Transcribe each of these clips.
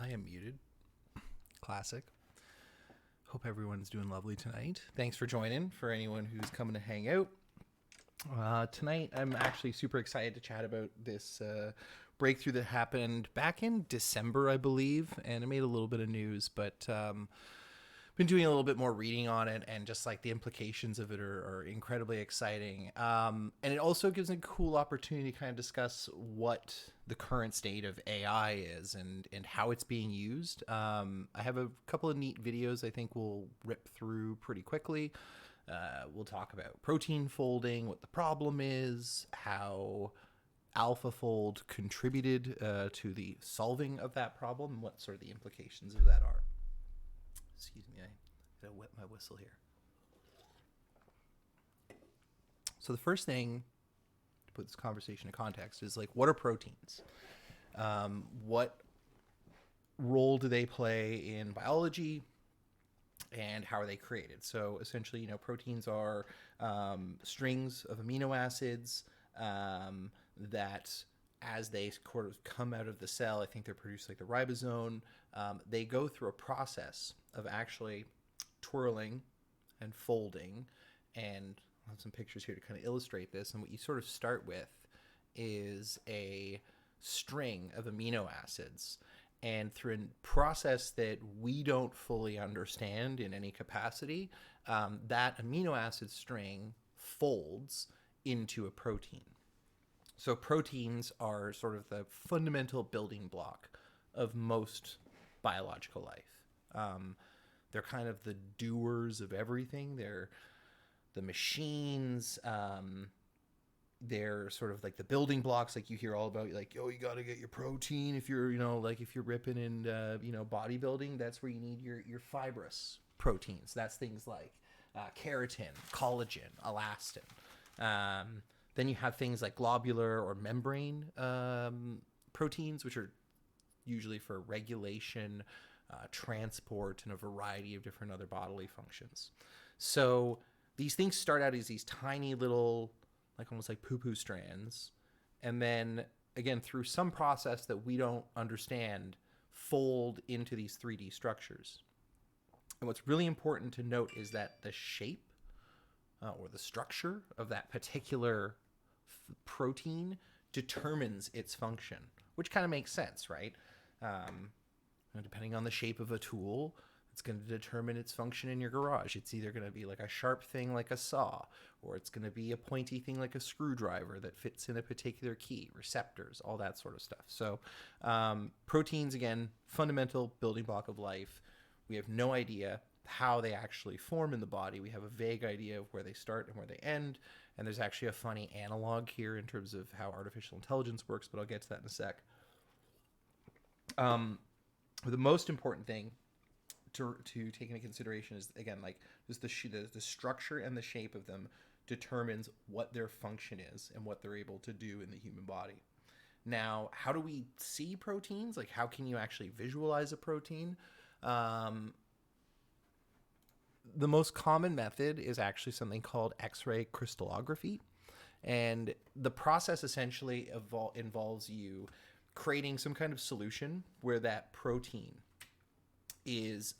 I am muted. Classic. Hope everyone's doing lovely tonight. Thanks for joining for anyone who's coming to hang out. Tonight, I'm actually super excited to chat about this breakthrough that happened back in December, I believe, and it made a little bit of news, but been doing a little bit more reading on it, and just like the implications of it are incredibly exciting. And it also gives a cool opportunity to kind of discuss what the current state of AI is and how it's being used. I have a couple of neat videos I think we'll rip through pretty quickly. We'll talk about protein folding, what the problem is, how AlphaFold contributed to the solving of that problem, and what sort of the implications of that are. Excuse me, I gotta wet my whistle here. So the first thing to put this conversation in context is like, what are proteins? What role do they play in biology? And how are they created? So essentially, proteins are strings of amino acids that, as they sort of come out of the cell, I think they're produced like the ribosome. They go through a process of actually twirling and folding. And I'll have some pictures here to kind of illustrate this. And what you sort of start with is a string of amino acids. And through a process that we don't fully understand in any capacity, that amino acid string folds into a protein. So proteins are sort of the fundamental building block of most biological life. They're kind of the doers of everything. They're the machines. They're sort of like the building blocks, like you hear all about, like, oh, you got to get your protein if you're, like if you're ripping and, bodybuilding. That's where you need your fibrous proteins. That's things like keratin, collagen, elastin. Then you have things like globular or membrane proteins, which are usually for regulation, transport, and a variety of different other bodily functions. So these things start out as these tiny little, like almost like poo-poo strands, and then again through some process that we don't understand, fold into these 3D structures. And what's really important to note is that the shape or the structure of that particular protein determines its function, which kind of makes sense, right? Depending on the shape of a tool, it's going to determine its function in your garage. It's either going to be like a sharp thing like a saw, or it's going to be a pointy thing like a screwdriver that fits in a particular key, receptors, all that sort of stuff. So proteins, again, fundamental building block of life. We have no idea how they actually form in the body. We have a vague idea of where they start and where they end. And there's actually a funny analog here in terms of how artificial intelligence works, but I'll get to that in a sec. The most important thing to take into consideration is, again, like just the structure and the shape of them determines what their function is and what they're able to do in the human body. Now, how do we see proteins? Like, how can you actually visualize a protein? The most common method is actually something called X-ray crystallography. And the process essentially involves you creating some kind of solution where that protein is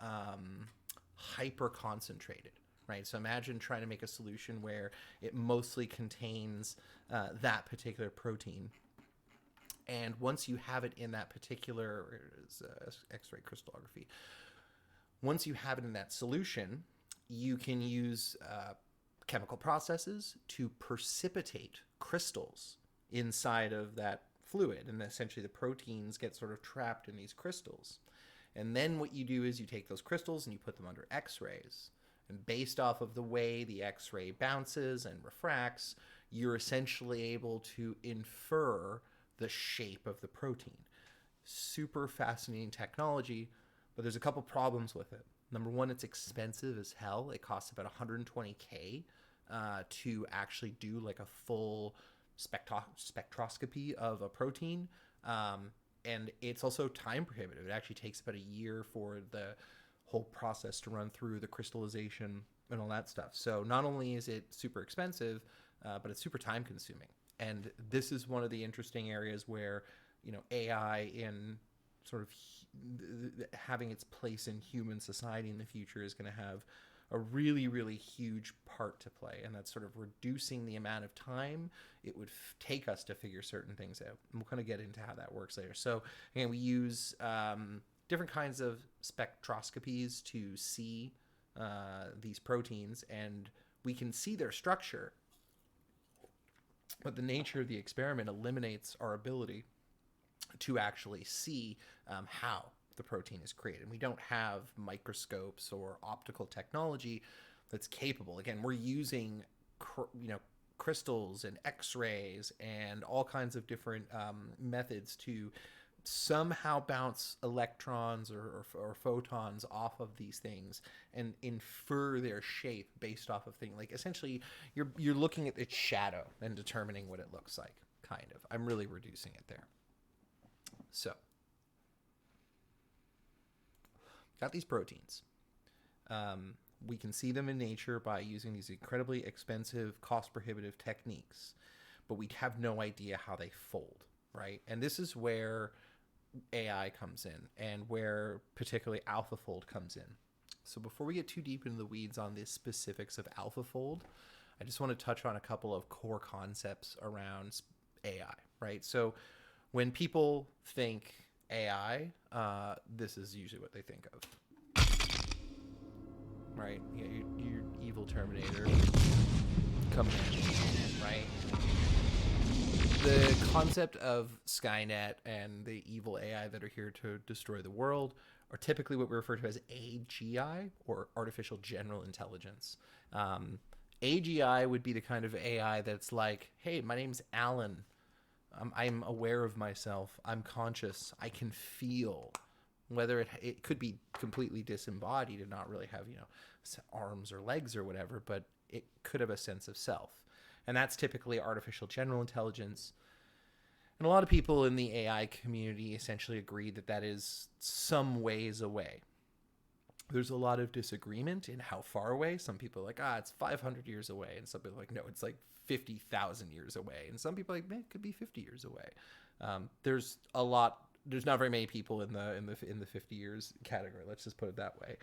hyper concentrated, right? So imagine trying to make a solution where it mostly contains that particular protein. And once you have it in that particular X-ray crystallography, once you have it in that solution, you can use chemical processes to precipitate crystals inside of that fluid. And essentially the proteins get sort of trapped in these crystals. And then what you do is you take those crystals and you put them under X-rays. And based off of the way the X-ray bounces and refracts, you're essentially able to infer the shape of the protein. Super fascinating technology, but there's a couple problems with it. Number one, it's expensive as hell. It costs about $120K to actually do like a full spectroscopy of a protein. And it's also time prohibitive. It actually takes about a year for the whole process to run through the crystallization and all that stuff. So not only is it super expensive, but it's super time consuming. And this is one of the interesting areas where, AI in sort of having its place in human society in the future is going to have a really, really huge part to play. And that's sort of reducing the amount of time it would take us to figure certain things out. And we'll kind of get into how that works later. So again, we use different kinds of spectroscopies to see these proteins, and we can see their structure. But the nature of the experiment eliminates our ability to actually see how the protein is created. We don't have microscopes or optical technology that's capable. Again, we're using crystals and X-rays and all kinds of different methods to somehow bounce electrons or photons off of these things and infer their shape based off of things. Like essentially, you're looking at its shadow and determining what it looks like. Kind of. I'm really reducing it there. So, got these proteins. We can see them in nature by using these incredibly expensive, cost-prohibitive techniques, but we have no idea how they fold, right? And this is where AI comes in, and where particularly AlphaFold comes in. So before we get too deep into the weeds on the specifics of AlphaFold, I just want to touch on a couple of core concepts around AI, right? So when people think AI, this is usually what they think of, right? Yeah, your evil Terminator coming in, right? The concept of Skynet and the evil AI that are here to destroy the world are typically what we refer to as AGI, or artificial general intelligence. AGI would be the kind of AI that's like, hey, my name's Alan. I'm aware of myself. I'm conscious. I can feel. Whether it could be completely disembodied and not really have, arms or legs or whatever, but it could have a sense of self. And that's typically artificial general intelligence. And a lot of people in the AI community essentially agree that that is some ways away. There's a lot of disagreement in how far away. Some people are like, it's 500 years away. And some people are like, no, it's like 50,000 years away. And some people are like, man, it could be 50 years away. There's not very many people in the 50 years category. Let's just put it that way.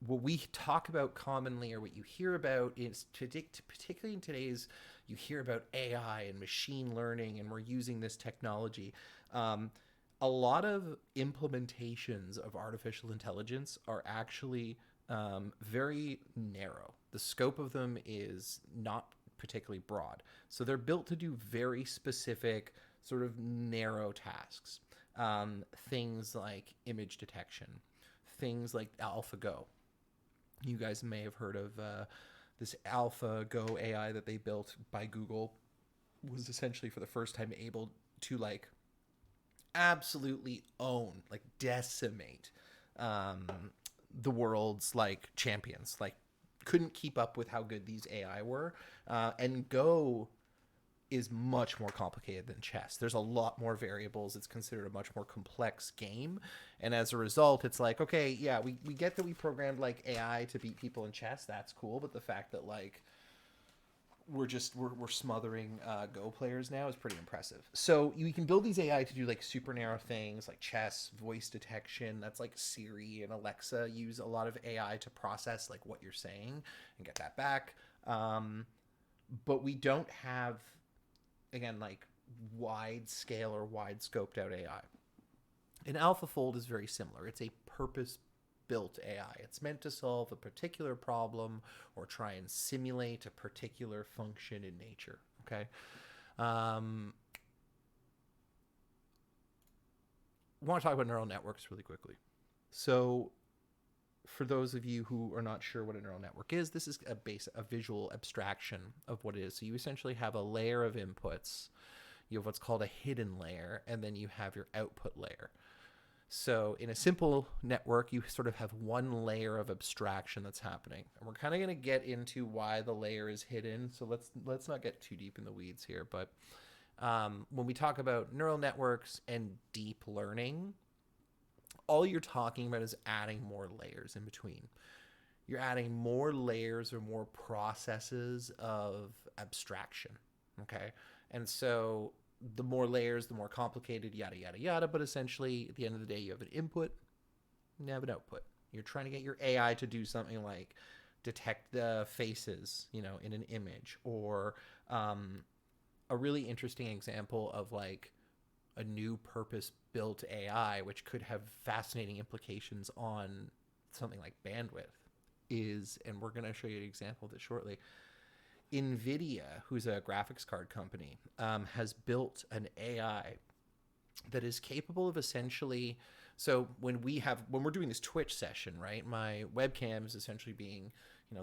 What we talk about commonly, or what you hear about, is particularly in today's, you hear about AI and machine learning, and we're using this technology. A lot of implementations of artificial intelligence are actually very narrow. The scope of them is not particularly broad. So they're built to do very specific, sort of narrow tasks. Things like image detection, things like AlphaGo. You guys may have heard of this AlphaGo AI that they built by Google. Was essentially for the first time able to absolutely own, decimate the world's champions. Couldn't keep up with how good these AI were. And Go is much more complicated than chess. There's a lot more variables. It's considered a much more complex game. And as a result, it's like, okay, yeah, we get that we programmed AI to beat people in chess. That's cool. But the fact that we're smothering Go players now is pretty impressive. So you can build these AI to do super narrow things like chess, voice detection. That's Siri and Alexa use a lot of AI to process what you're saying and get that back. But we don't have, again, wide scale or wide scoped out AI. And AlphaFold is very similar. It's a purpose-built AI. It's meant to solve a particular problem or try and simulate a particular function in nature. Okay. I want to talk about neural networks really quickly. So for those of you who are not sure what a neural network is, this is a visual abstraction of what it is. So you essentially have a layer of inputs. You have what's called a hidden layer, and then you have your output layer. So in a simple network, you sort of have one layer of abstraction that's happening. And we're kind of going to get into why the layer is hidden. So let's not get too deep in the weeds here. But when we talk about neural networks and deep learning, all you're talking about is adding more layers in between. You're adding more layers or more processes of abstraction, okay? And so the more layers, the more complicated, yada, yada, yada. But essentially, at the end of the day, you have an input, you have an output. You're trying to get your AI to do something like detect the faces, in an image, or a really interesting example of like a new purpose built AI, which could have fascinating implications on something like bandwidth, is, and we're going to show you an example of this shortly. NVIDIA, who's a graphics card company, has built an AI that is capable of essentially, so when we're doing this Twitch session, right, my webcam is essentially being,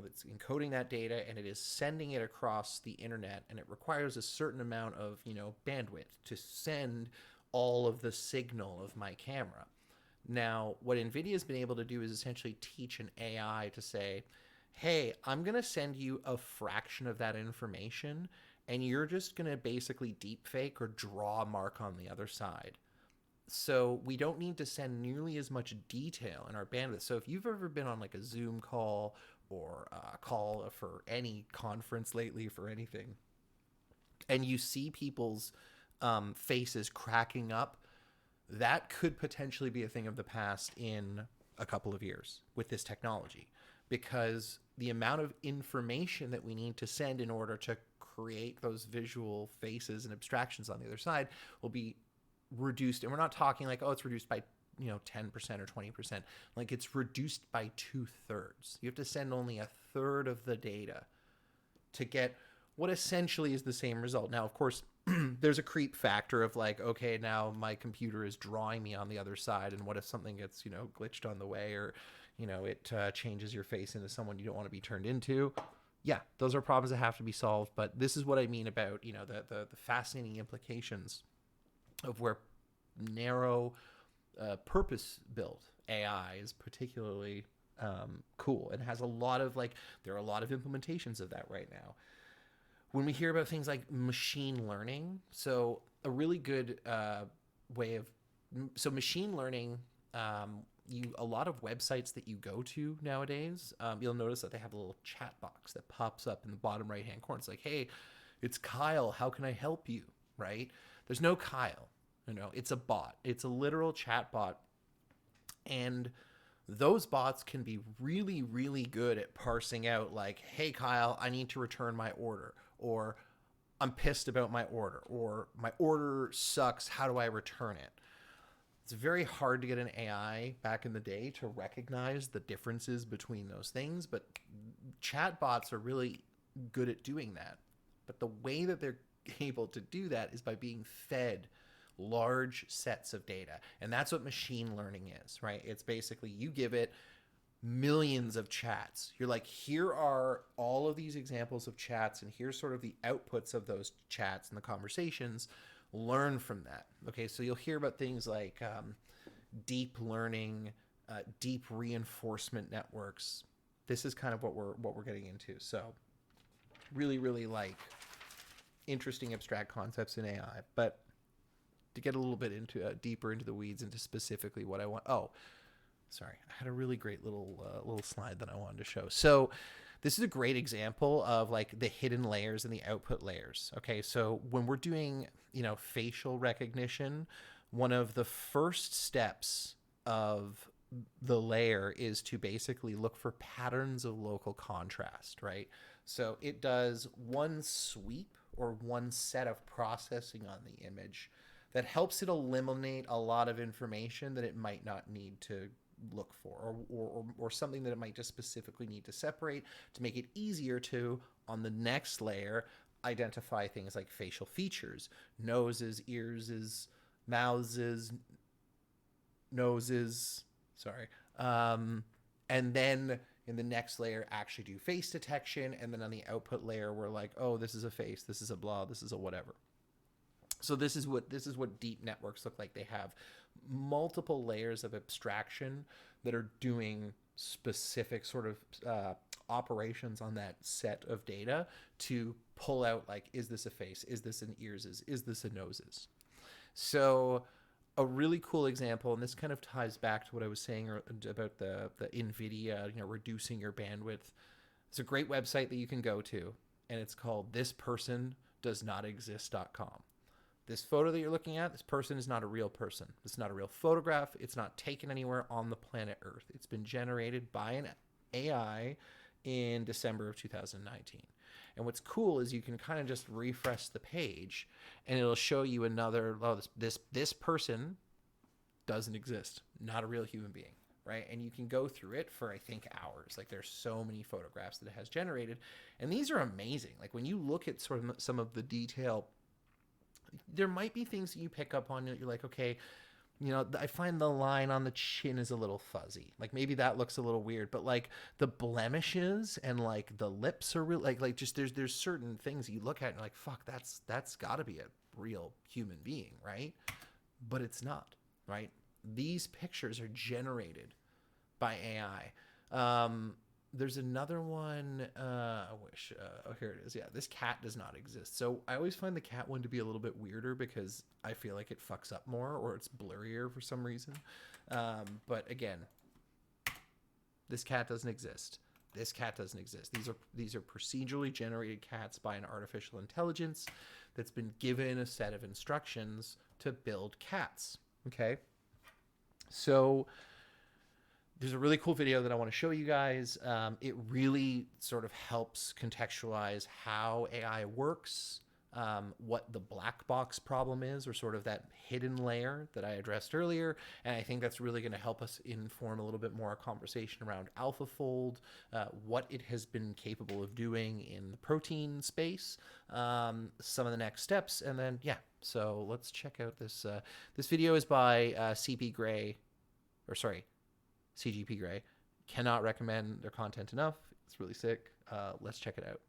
that's encoding that data, and it is sending it across the internet, and it requires a certain amount of, bandwidth to send all of the signal of my camera. Now, what NVIDIA has been able to do is essentially teach an AI to say, hey, I'm going to send you a fraction of that information, and you're just going to basically deep fake or draw a mark on the other side. So we don't need to send nearly as much detail in our bandwidth. So if you've ever been on like a Zoom call or a call for any conference lately for anything, and you see people's faces cracking up, that could potentially be a thing of the past in a couple of years with this technology, because the amount of information that we need to send in order to create those visual faces and abstractions on the other side will be reduced. And we're not talking like, oh, it's reduced by 10% or 20%. Like, it's reduced by 2/3. You have to send only 1/3 of the data to get what essentially is the same result. Now, of course, there's a creep factor of like, okay, now my computer is drawing me on the other side, and what if something gets glitched on the way, or it changes your face into someone you don't want to be turned into. Yeah, those are problems that have to be solved. But this is what I mean about the fascinating implications of where narrow purpose built AI is particularly cool, and has a lot of there are a lot of implementations of that right now. When we hear about things like machine learning, so a really good way of, so machine learning, a lot of websites that you go to nowadays, you'll notice that they have a little chat box that pops up in the bottom right hand corner. It's like, hey, it's Kyle, how can I help you? Right? There's no Kyle, it's a bot. It's a literal chat bot. And those bots can be really, really good at parsing out like, hey, Kyle, I need to return my order, or I'm pissed about my order, or my order sucks, how do I return it? It's very hard to get an AI back in the day to recognize the differences between those things, but chatbots are really good at doing that. But the way that they're able to do that is by being fed large sets of data. And that's what machine learning is, right? It's basically you give it millions of chats. You're like, here are all of these examples of chats, and here's sort of the outputs of those chats and the conversations. Learn from that. Okay, so you'll hear about things like deep learning, deep reinforcement networks. This is kind of what we're getting into. So really, really interesting abstract concepts in AI. But to get a little bit into deeper into the weeds, into specifically what I want. Oh, sorry, I had a really great little slide that I wanted to show. So this is a great example of the hidden layers and the output layers. Okay, so when we're doing facial recognition, one of the first steps of the layer is to basically look for patterns of local contrast, right? So it does one sweep or one set of processing on the image that helps it eliminate a lot of information that it might not need to look for, or something that it might just specifically need to separate to make it easier to, on the next layer, identify things like facial features, noses, ears, mouths, noses, and then in the next layer actually do face detection, and then on the output layer we're like, oh, this is a face, this is a blah, this is a whatever. So this is what deep networks look like. They have multiple layers of abstraction that are doing specific sort of operations on that set of data to pull out is this a face? Is this an ears? Is this a noses? So a really cool example, and this kind of ties back to what I was saying about the NVIDIA, reducing your bandwidth. It's a great website that you can go to, and it's called thispersondoesnotexist.com. this photo that you're looking at, this person is not a real person. It's not a real photograph. It's not taken anywhere on the planet Earth. It's been generated by an AI in December of 2019. And what's cool is you can kind of just refresh the page and it'll show you another, oh, this person doesn't exist. Not a real human being, right? And you can go through it for, I think, hours. Like, there's so many photographs that it has generated. And these are amazing. Like, when you look at sort of some of the detail, there might be things that you pick up on that you're like, okay, you know, I find the line on the chin is a little fuzzy. Like, maybe that looks a little weird, but like the blemishes and like the lips are real, like just there's certain things you look at and you're like, fuck, that's gotta be a real human being, right? But it's not, right? These pictures are generated by AI. There's another one. I wish. Oh, here it is. Yeah, this cat does not exist. So I always find the cat one to be a little bit weirder because I feel like it fucks up more or it's blurrier for some reason. But again, this cat doesn't exist. This cat doesn't exist. These are procedurally generated cats by an artificial intelligence that's been given a set of instructions to build cats. Okay. So there's a really cool video that I want to show you guys. It really sort of helps contextualize how AI works, what the black box problem is, or sort of that hidden layer that I addressed earlier. And I think that's really going to help us inform a little bit more conversation around AlphaFold, what it has been capable of doing in the protein space, some of the next steps, and then, yeah. So let's check out this. This video is by CGP Grey. Cannot recommend their content enough. It's really sick. Let's check it out.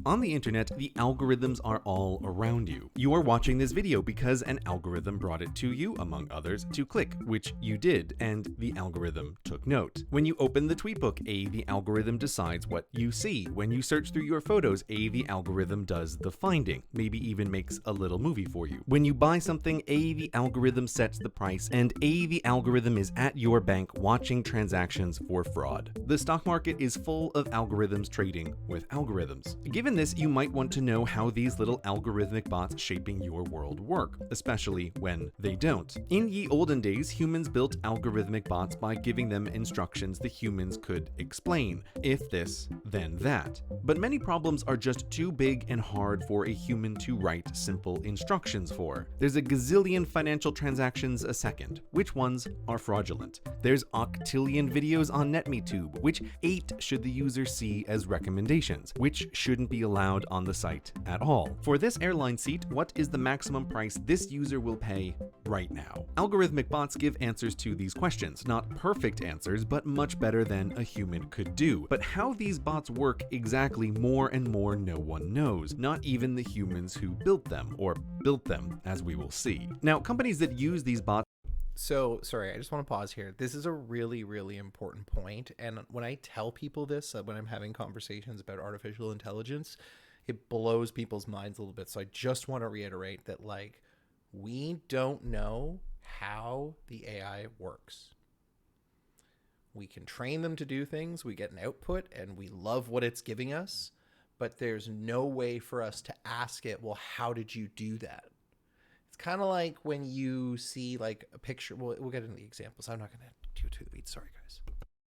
On the internet, the algorithms are all around you. You are watching this video because an algorithm brought it to you, among others, to click, which you did, and the algorithm took note. When you open the tweetbook, the algorithm decides what you see. When you search through your photos, the algorithm does the finding, maybe even makes a little movie for you. When you buy something, the algorithm sets the price, and the algorithm is at your bank watching transactions for fraud. The stock market is full of algorithms trading with algorithms. Given this, you might want to know how these little algorithmic bots shaping your world work, especially when they don't. In ye olden days, humans built algorithmic bots by giving them instructions the humans could explain. If this, then that. But many problems are just too big and hard for a human to write simple instructions for. There's a gazillion financial transactions a second. Which ones are fraudulent? There's octillion videos on NetMeTube. Which 8 should the user see as recommendations? Which shouldn't be allowed on the site at all? For this airline seat, what is the maximum price this user will pay right now? Algorithmic bots give answers to these questions. Not perfect answers, but much better than a human could do. But how these bots work exactly, more and more no one knows. Not even the humans who built them, or built them, as we will see. Now, companies that use these bots. So, sorry, I just want to pause here. This is a really, really important point. And when I tell people this, when I'm having conversations about artificial intelligence, it blows people's minds a little bit. So I just want to reiterate that, like, we don't know how the AI works. We can train them to do things, we get an output, and we love what it's giving us, but there's no way for us to ask it, well, how did you do that? It's kind of like when you see like a picture. We'll get into the examples. I'm not going to do too the weeds. Sorry, guys.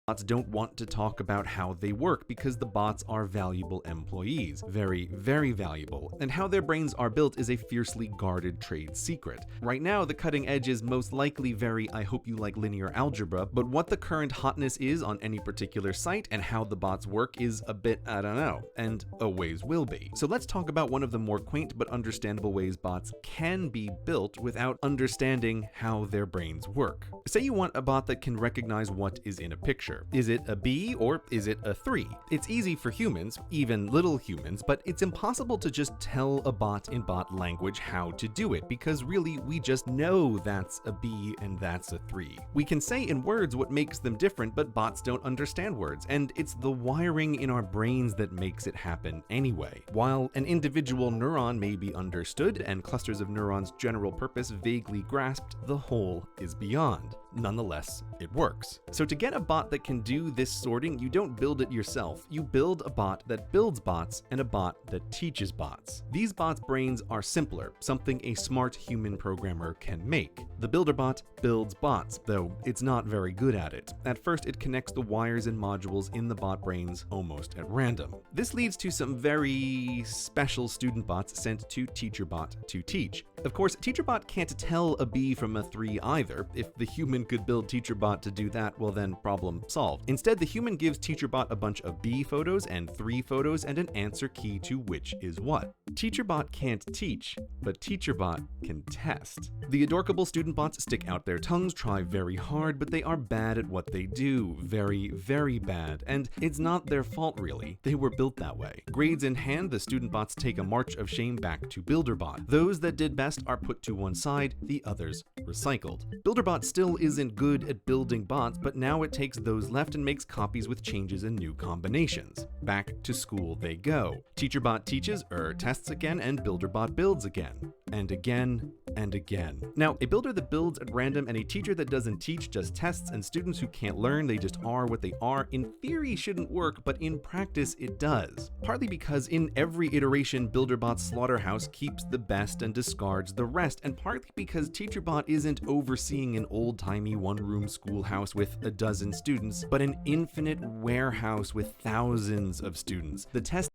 Bots don't want to talk about how they work because the bots are valuable employees, very, very valuable, and how their brains are built is a fiercely guarded trade secret. Right now, the cutting edge is most likely very I hope you like linear algebra, but what the current hotness is on any particular site and how the bots work is a bit I don't know, and always will be. So let's talk about one of the more quaint but understandable ways bots can be built without understanding how their brains work. Say you want a bot that can recognize what is in a picture. Is it a B or is it a 3? It's easy for humans, even little humans, but it's impossible to just tell a bot in bot language how to do it because really we just know that's a B and that's a 3. We can say in words what makes them different, but bots don't understand words, and it's the wiring in our brains that makes it happen anyway. While an individual neuron may be understood and clusters of neurons' general purpose vaguely grasped, the whole is beyond. Nonetheless, it works. So to get a bot that can do this sorting, you don't build it yourself. You build a bot that builds bots and a bot that teaches bots. These bots' brains are simpler, something a smart human programmer can make. The builder bot builds bots, though it's not very good at it. At first, it connects the wires and modules in the bot brains almost at random. This leads to some very special student bots sent to TeacherBot to teach. Of course, TeacherBot can't tell a B from a 3 either. If the human could build TeacherBot to do that, well then, problem solved. Instead, the human gives TeacherBot a bunch of B photos and 3 photos and an answer key to which is what. TeacherBot can't teach, but TeacherBot can test. The adorkable student bots stick out their tongues, try very hard, but they are bad at what they do. Very, very bad. And it's not their fault really. They were built that way. Grades in hand, the student bots take a march of shame back to BuilderBot. Those that did best are put to one side, the others recycled. BuilderBot still isn't good at building bots, but now it takes those left and makes copies with changes and new combinations. Back to school they go. TeacherBot teaches, tests again, and BuilderBot builds again. And again, and again. Now, a builder that builds at random and a teacher that doesn't teach, just tests, and students who can't learn, they just are what they are, in theory shouldn't work, but in practice it does. Partly because in every iteration, BuilderBot's slaughterhouse keeps the best and discards the rest, and partly because TeacherBot isn't overseeing an old-timey one-room schoolhouse with a dozen students, but an infinite warehouse with thousands of students. The test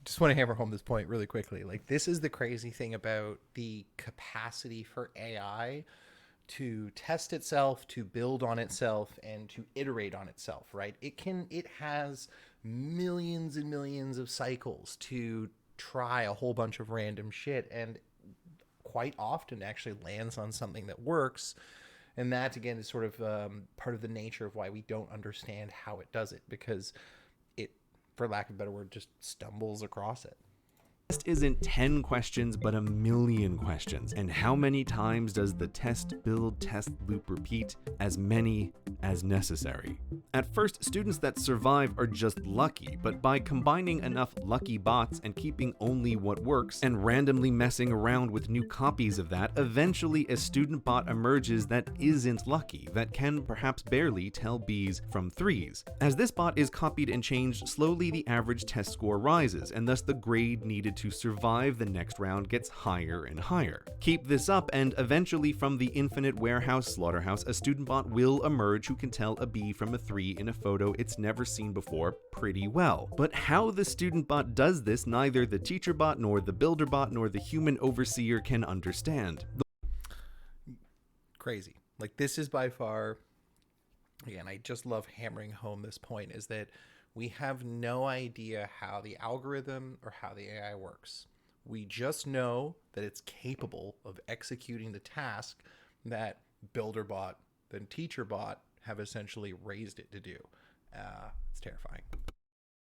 Just want to hammer home this point really quickly. Like, this is the crazy thing about the capacity for AI to test itself, to build on itself, and to iterate on itself, right? It has millions and millions of cycles to try a whole bunch of random shit, and quite often actually lands on something that works. And that, again, is sort of part of the nature of why we don't understand how it does it, because it, for lack of a better word, just stumbles across it. test isn't 10 questions, but a million questions. And how many times does the test, build, test, loop, repeat? As many as necessary. At first, students that survive are just lucky, but by combining enough lucky bots and keeping only what works, and randomly messing around with new copies of that, eventually a student bot emerges that isn't lucky, that can perhaps barely tell B's from 3's. As this bot is copied and changed, slowly the average test score rises, and thus the grade needed to survive the next round gets higher and higher. Keep this up, and eventually from the infinite warehouse slaughterhouse, a student bot will emerge who can tell a B from a 3 in a photo it's never seen before pretty well. But how the student bot does this, neither the teacher bot, nor the builder bot, nor the human overseer can understand. Crazy. Like, this is by far, again, I just love hammering home this point, is that we have no idea how the algorithm or how the AI works. We just know that it's capable of executing the task that BuilderBot and TeacherBot have essentially raised it to do. It's terrifying.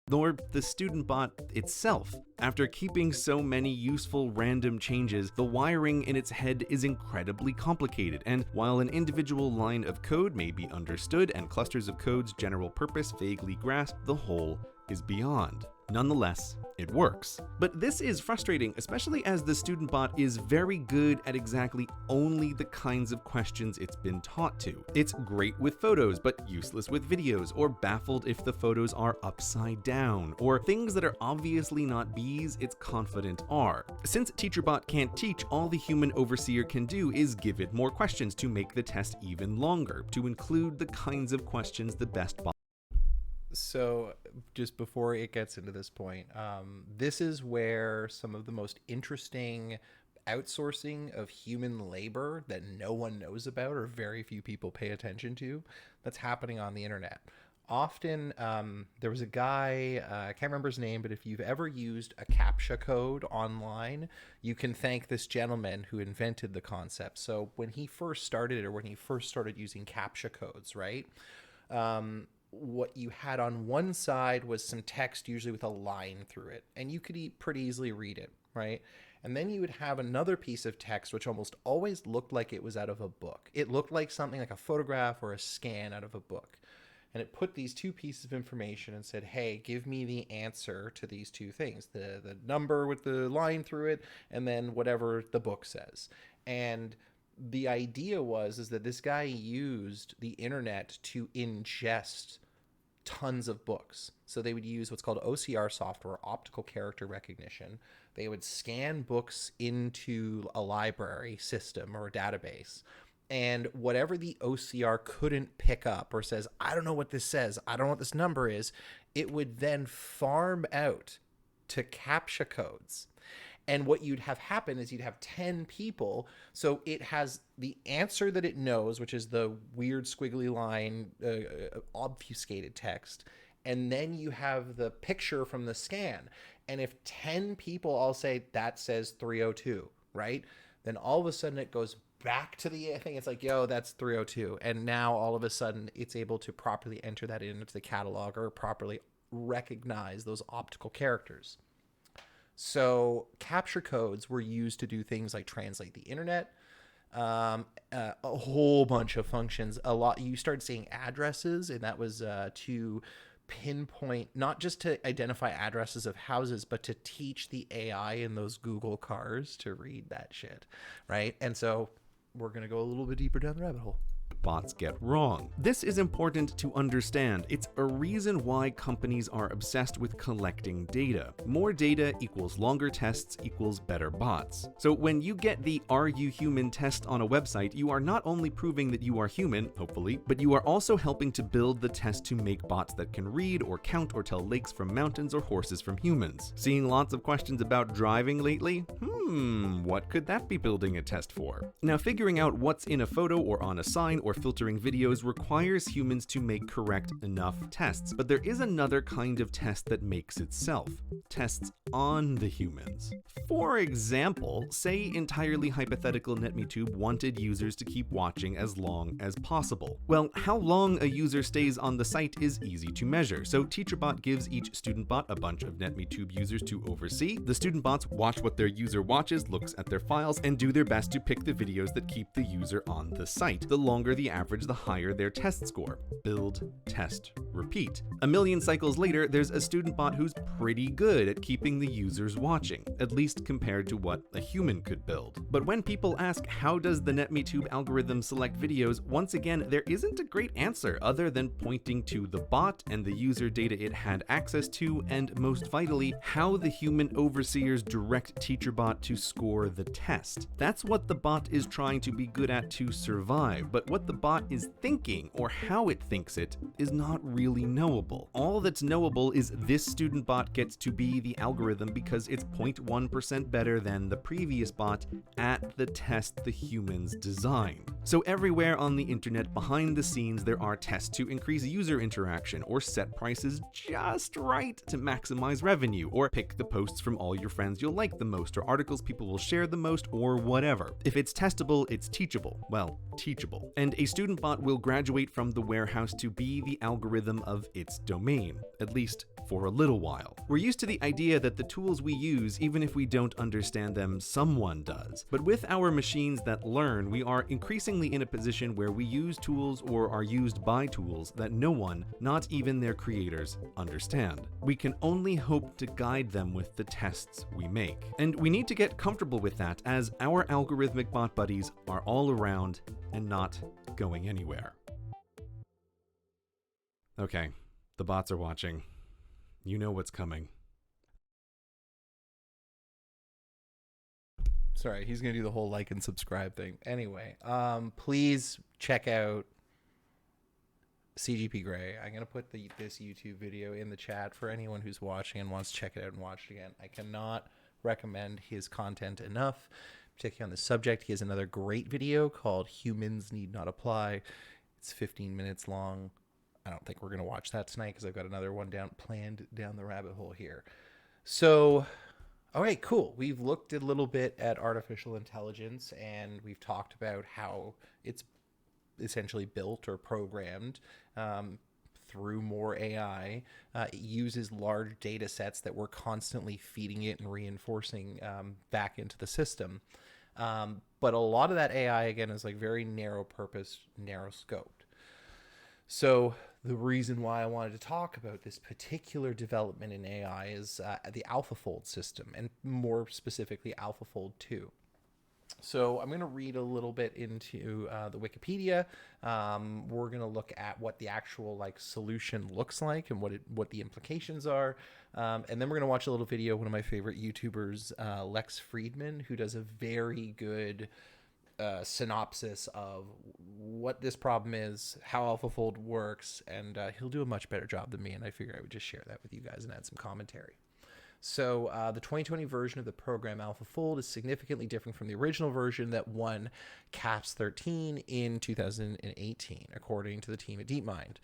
Nor the student bot itself. After keeping so many useful random changes, the wiring in its head is incredibly complicated, and while an individual line of code may be understood and clusters of code's general purpose vaguely grasped, the whole is beyond. Nonetheless, it works. But this is frustrating, especially as the student bot is very good at exactly only the kinds of questions it's been taught to. It's great with photos, but useless with videos, or baffled if the photos are upside down, or things that are obviously not B's, it's confident are. Since TeacherBot can't teach, all the human overseer can do is give it more questions to make the test even longer, to include the kinds of questions the best bot. So just before it gets into this point, this is where some of the most interesting outsourcing of human labor that no one knows about or very few people pay attention to, that's happening on the internet. Often, there was a guy, I can't remember his name, but if you've ever used a CAPTCHA code online, you can thank this gentleman who invented the concept. So when he first started, or when he first started using CAPTCHA codes, right? What you had on one side was some text, usually with a line through it, and you could pretty easily read it, right? And then you would have another piece of text which almost always looked like it was out of a book. It looked like something like a photograph or a scan out of a book. And it put these two pieces of information and said, hey, give me the answer to these two things, the number with the line through it, and then whatever the book says. And the idea is that this guy used the internet to ingest tons of books. So they would use what's called OCR software, optical character recognition. They would scan books into a library system or a database. And whatever the OCR couldn't pick up or says, I don't know what this says, I don't know what this number is, it would then farm out to CAPTCHA codes. And what you'd have happen is you'd have 10 people. So it has the answer that it knows, which is the weird squiggly line, obfuscated text. And then you have the picture from the scan. And if 10 people all say that says 302, right? Then all of a sudden it goes back to the thing. It's like, yo, that's 302. And now all of a sudden it's able to properly enter that into the catalog or properly recognize those optical characters. So capture codes were used to do things like translate the internet, a whole bunch of functions. A lot, you started seeing addresses, and that was to pinpoint, not just to identify addresses of houses, but to teach the AI in those Google cars to read that shit, right? And so we're going to go a little bit deeper down the rabbit hole. Bots get wrong. This is important to understand. It's a reason why companies are obsessed with collecting data. More data equals longer tests equals better bots. So when you get the "Are you human?" test on a website, you are not only proving that you are human, hopefully, but you are also helping to build the test to make bots that can read or count or tell lakes from mountains or horses from humans. Seeing lots of questions about driving lately? What could that be building a test for? Now, figuring out what's in a photo or on a sign or filtering videos requires humans to make correct enough tests, but there is another kind of test that makes itself. Tests on the humans. For example, say entirely hypothetical NetMeTube wanted users to keep watching as long as possible. Well, how long a user stays on the site is easy to measure, so TeacherBot gives each student bot a bunch of NetMeTube users to oversee. The student bots watch what their user watches, looks at their files, and do their best to pick the videos that keep the user on the site. The longer the average, the higher their test score. Build, test, repeat. A million cycles later, there's a student bot who's pretty good at keeping the users watching, at least compared to what a human could build. But when people ask, how does the NetMeTube algorithm select videos, once again, there isn't a great answer other than pointing to the bot and the user data it had access to, and most vitally, how the human overseers direct TeacherBot to score the test. That's what the bot is trying to be good at to survive, but what the bot is thinking, or how it thinks it, is not really knowable. All that's knowable is this student bot gets to be the algorithm because it's 0.1% better than the previous bot at the test the humans designed. So everywhere on the internet, behind the scenes, there are tests to increase user interaction, or set prices just right to maximize revenue, or pick the posts from all your friends you'll like the most, or articles people will share the most, or whatever. If it's testable, it's teachable. Well, teachable. And a student bot will graduate from the warehouse to be the algorithm of its domain, at least for a little while. We're used to the idea that the tools we use, even if we don't understand them, someone does. But with our machines that learn, we are increasingly in a position where we use tools or are used by tools that no one, not even their creators, understand. We can only hope to guide them with the tests we make. And we need to get comfortable with that, as our algorithmic bot buddies are all around and not going anywhere. Okay, the bots are watching. You know what's coming. Sorry, he's gonna do the whole like and subscribe thing. Anyway, please check out CGP Grey. I'm gonna put this YouTube video in the chat for anyone who's watching and wants to check it out and watch it again. I cannot recommend his content enough, particularly on this subject. He has another great video called "Humans Need Not Apply." It's 15 minutes long. I don't think we're gonna watch that tonight because I've got another one planned down the rabbit hole here. So, all right, cool. We've looked a little bit at artificial intelligence, and we've talked about how it's essentially built or programmed through more AI. It uses large data sets that we're constantly feeding it and reinforcing back into the system. But a lot of that AI, again, is like very narrow purpose, narrow scoped. So the reason why I wanted to talk about this particular development in AI is the AlphaFold system, and more specifically AlphaFold 2. So I'm going to read a little bit into the Wikipedia. We're going to look at what the actual like solution looks like and what the implications are, and then we're going to watch a little video. One of my favorite YouTubers, Lex Friedman, who does a very good synopsis of what this problem is, how AlphaFold works, and he'll do a much better job than me. And I figure I would just share that with you guys and add some commentary. So the 2020 version of the program AlphaFold is significantly different from the original version that won CAPS 13 in 2018, according to the team at DeepMind.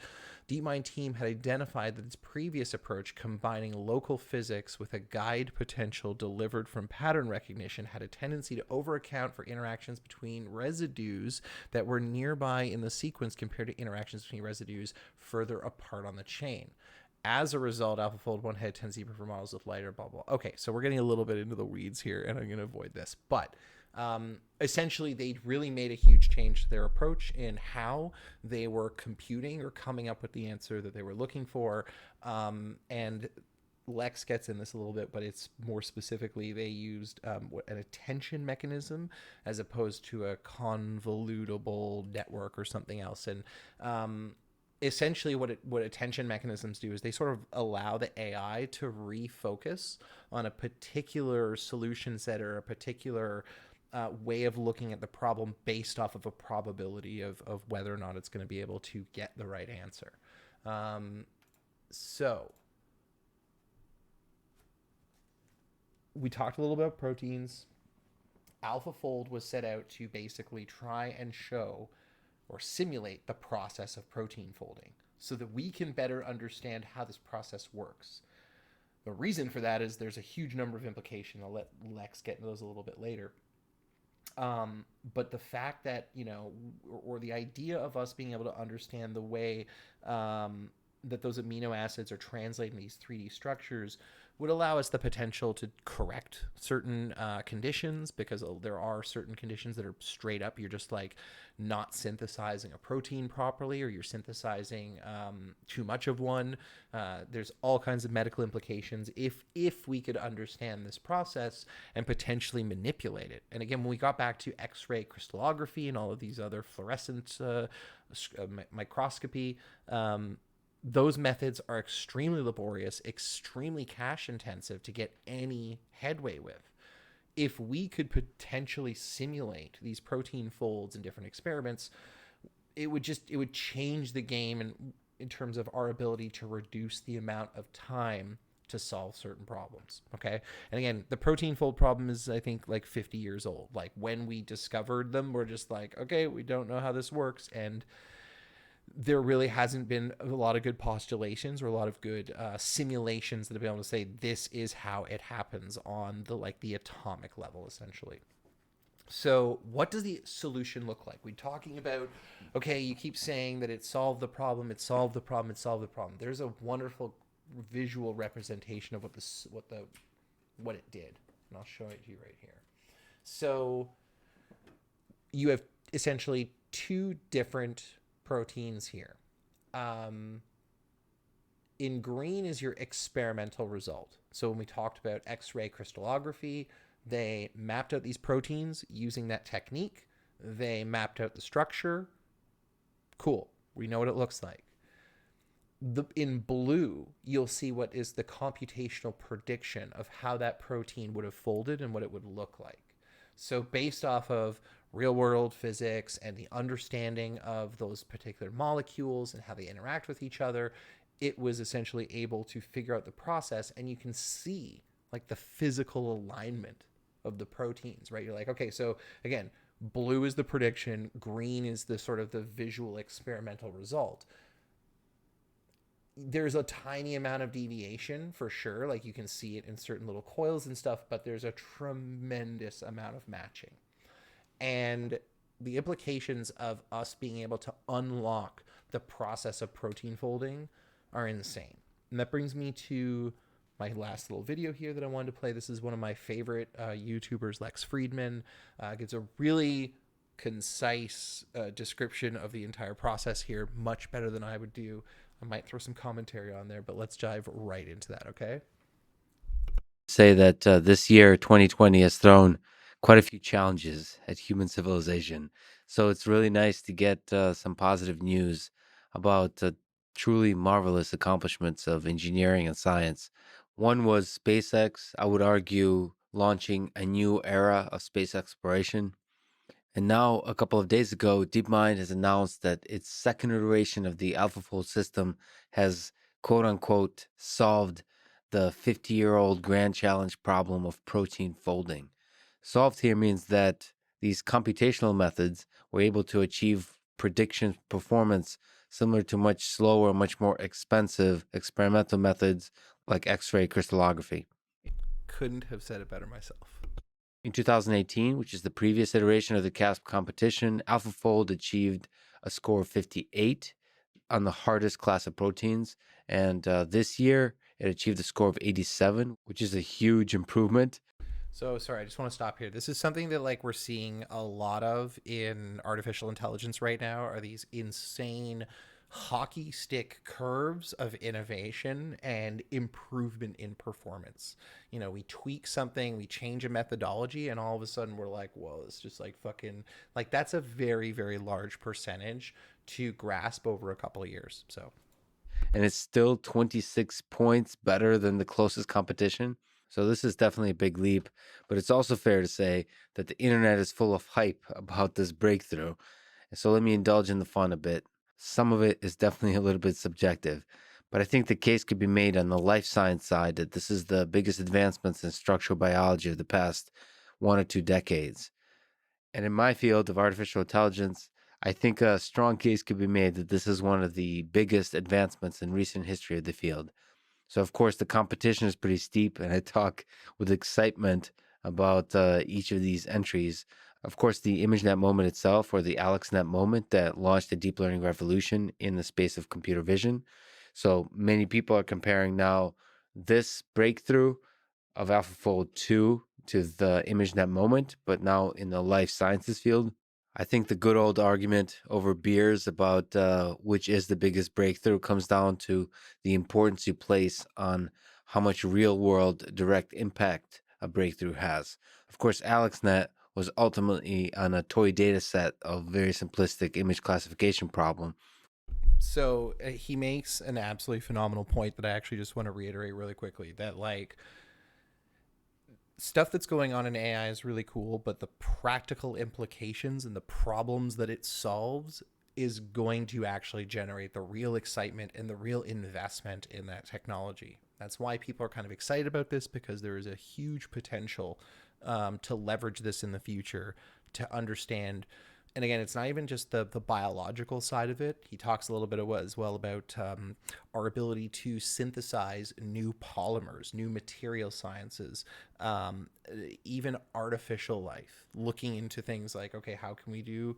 DeepMind team had identified that its previous approach, combining local physics with a guide potential delivered from pattern recognition, had a tendency to overaccount for interactions between residues that were nearby in the sequence compared to interactions between residues further apart on the chain. As a result, AlphaFold 1 had a tendency to prefer models with lighter, blah, blah. Okay, so we're getting a little bit into the weeds here, and I'm going to avoid this. But essentially, they really made a huge change to their approach in how they were computing or coming up with the answer that they were looking for. And Lex gets in this a little bit, but it's more specifically they used an attention mechanism as opposed to a convolutable network or something else. And essentially what attention mechanisms do is they sort of allow the AI to refocus on a particular solution set or a particular way of looking at the problem based off of a probability of whether or not it's going to be able to get the right answer. So we talked a little bit about proteins. AlphaFold was set out to basically try and show or simulate the process of protein folding so that we can better understand how this process works. The reason for that is there's a huge number of implications. I'll let Lex get into those a little bit later. But the fact that, or the idea of us being able to understand the way that those amino acids are translating these 3D structures would allow us the potential to correct certain conditions, because there are certain conditions that are straight up you're just like not synthesizing a protein properly, or you're synthesizing too much of one. There's all kinds of medical implications if we could understand this process and potentially manipulate it. And again, when we got back to X-ray crystallography and all of these other fluorescent microscopy, those methods are extremely laborious, extremely cash intensive to get any headway with. If we could potentially simulate these protein folds in different experiments, it would change the game in terms of our ability to reduce the amount of time to solve certain problems. Okay. And again, the protein fold problem is, I think, like 50 years old. Like when we discovered them, we're just like, okay, we don't know how this works. And there really hasn't been a lot of good postulations or a lot of good simulations that have been able to say this is how it happens on the atomic level, essentially. So what does the solution look like? We're talking about, okay, you keep saying that it solved the problem, it solved the problem, it solved the problem. There's a wonderful visual representation of what it did, and I'll show it to you right here. So you have essentially two different proteins here. In green is your experimental result. So when we talked about X-ray crystallography, they mapped out these proteins using that technique. They mapped out the structure. Cool. We know what it looks like. In blue, you'll see what is the computational prediction of how that protein would have folded and what it would look like. So based off of real world physics and the understanding of those particular molecules and how they interact with each other, it was essentially able to figure out the process, and you can see like the physical alignment of the proteins, right? You're like, okay, so again, blue is the prediction, green is the sort of the visual experimental result. There's a tiny amount of deviation for sure. Like you can see it in certain little coils and stuff, but there's a tremendous amount of matching. And the implications of us being able to unlock the process of protein folding are insane. And that brings me to my last little video here that I wanted to play. This is one of my favorite YouTubers, Lex Friedman. Gives a really concise description of the entire process here, much better than I would do. I might throw some commentary on there, but let's dive right into that, okay? Say that this year, 2020, has thrown quite a few challenges at human civilization. So it's really nice to get some positive news about truly marvelous accomplishments of engineering and science. One was SpaceX, I would argue, launching a new era of space exploration. And now, a couple of days ago, DeepMind has announced that its second iteration of the AlphaFold system has quote unquote solved the 50-year-old grand challenge problem of protein folding. Solved here means that these computational methods were able to achieve prediction performance similar to much slower, much more expensive experimental methods like X ray crystallography. Couldn't have said it better myself. In 2018, which is the previous iteration of the CASP competition, AlphaFold achieved a score of 58 on the hardest class of proteins. And this year, it achieved a score of 87, which is a huge improvement. So sorry, I just want to stop here. This is something that like we're seeing a lot of in artificial intelligence right now are these insane hockey stick curves of innovation and improvement in performance. You know, we tweak something, we change a methodology, and all of a sudden we're like, whoa, it's just like fucking like that's a very, very large percentage to grasp over a couple of years. So And it's still 26 points better than the closest competition. So this is definitely a big leap. But it's also fair to say that the internet is full of hype about this breakthrough. So let me indulge in the fun a bit. Some of it is definitely a little bit subjective, but I think the case could be made on the life science side that this is the biggest advancements in structural biology of the past 1 or 2 decades. And in my field of artificial intelligence, I think a strong case could be made that this is one of the biggest advancements in recent history of the field. So, of course, the competition is pretty steep, and I talk with excitement about each of these entries. Of course, the ImageNet moment itself, or the AlexNet moment that launched the deep learning revolution in the space of computer vision. So, many people are comparing now this breakthrough of AlphaFold 2 to the ImageNet moment, but now in the life sciences field. I think the good old argument over beers about which is the biggest breakthrough comes down to the importance you place on how much real world direct impact a breakthrough has. Of course, AlexNet was ultimately on a toy data set of very simplistic image classification problem. he makes an absolutely phenomenal point that I actually just want to reiterate really quickly that like stuff that's going on in AI is really cool, but the practical implications and the problems that it solves is going to actually generate the real excitement and the real investment in that technology. That's why people are kind of excited about this because there is a huge potential to leverage this in the future to understand. And again, it's not even just the biological side of it. He talks a little bit as well about our ability to synthesize new polymers, new material sciences, even artificial life. Looking into things like, okay, how can we do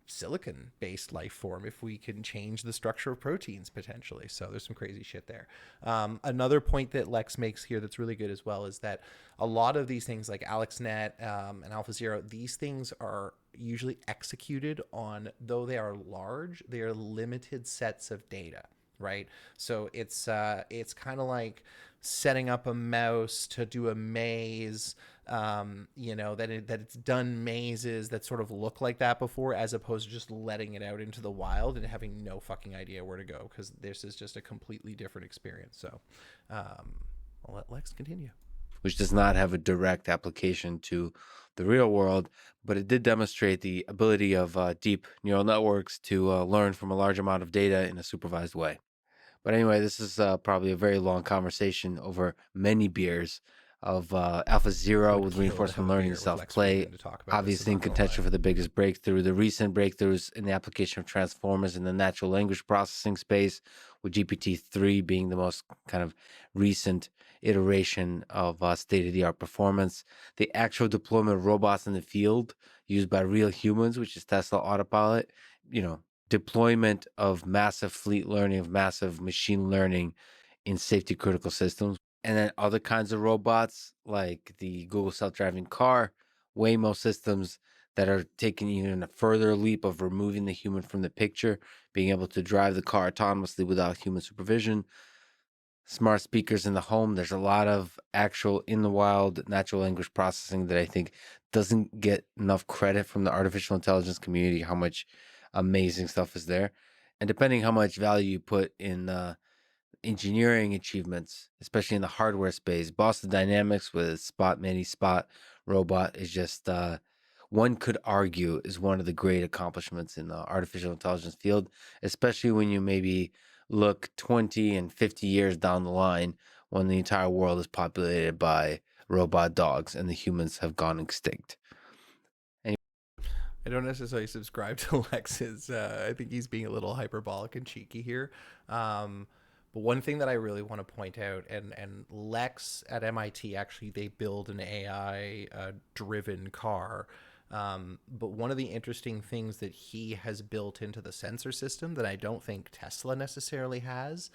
silicon based life form if we can change the structure of proteins potentially? So there's some crazy shit there. Another point that Lex makes here that's really good as well is that a lot of these things like AlexNet and AlphaZero, these things are usually executed on, though they are large, they are limited sets of data, right? So it's kind of like setting up a mouse to do a maze, that it's done mazes that sort of look like that before, as opposed to just letting it out into the wild and having no fucking idea where to go, because this is just a completely different experience. So I'll let Lex continue. Which does not have a direct application to the real world, but it did demonstrate the ability of deep neural networks to learn from a large amount of data in a supervised way. But anyway, this is probably a very long conversation over many beers of It AlphaZero would with kill to have reinforcement a learning and beer with self Lex play. Friedman to talk about this. I'm Obviously, in not gonna lie. contention for the biggest breakthrough, the recent breakthroughs in the application of transformers in the natural language processing space, with GPT-3 being the most kind of recent iteration of state of the art performance. The actual deployment of robots in the field used by real humans, which is Tesla Autopilot, you know, deployment of massive fleet learning, of massive machine learning in safety critical systems. And then other kinds of robots like the Google self-driving car, Waymo systems that are taking even a further leap of removing the human from the picture, being able to drive the car autonomously without human supervision. smart speakers in the home. There's a lot of actual in the wild natural language processing that I think doesn't get enough credit from the artificial intelligence community, how much amazing stuff is there. And depending how much value you put in engineering achievements, especially in the hardware space, Boston Dynamics with Spot Mini Spot robot is just one could argue is one of the great accomplishments in the artificial intelligence field, especially when you maybe look 20 and 50 years down the line when the entire world is populated by robot dogs and the humans have gone extinct. I don't necessarily subscribe to Lex's. I think he's being a little hyperbolic and cheeky here. But one thing that I really want to point out, and Lex at MIT actually they build an AI driven car. But one of the interesting things that he has built into the sensor system that I don't think Tesla necessarily has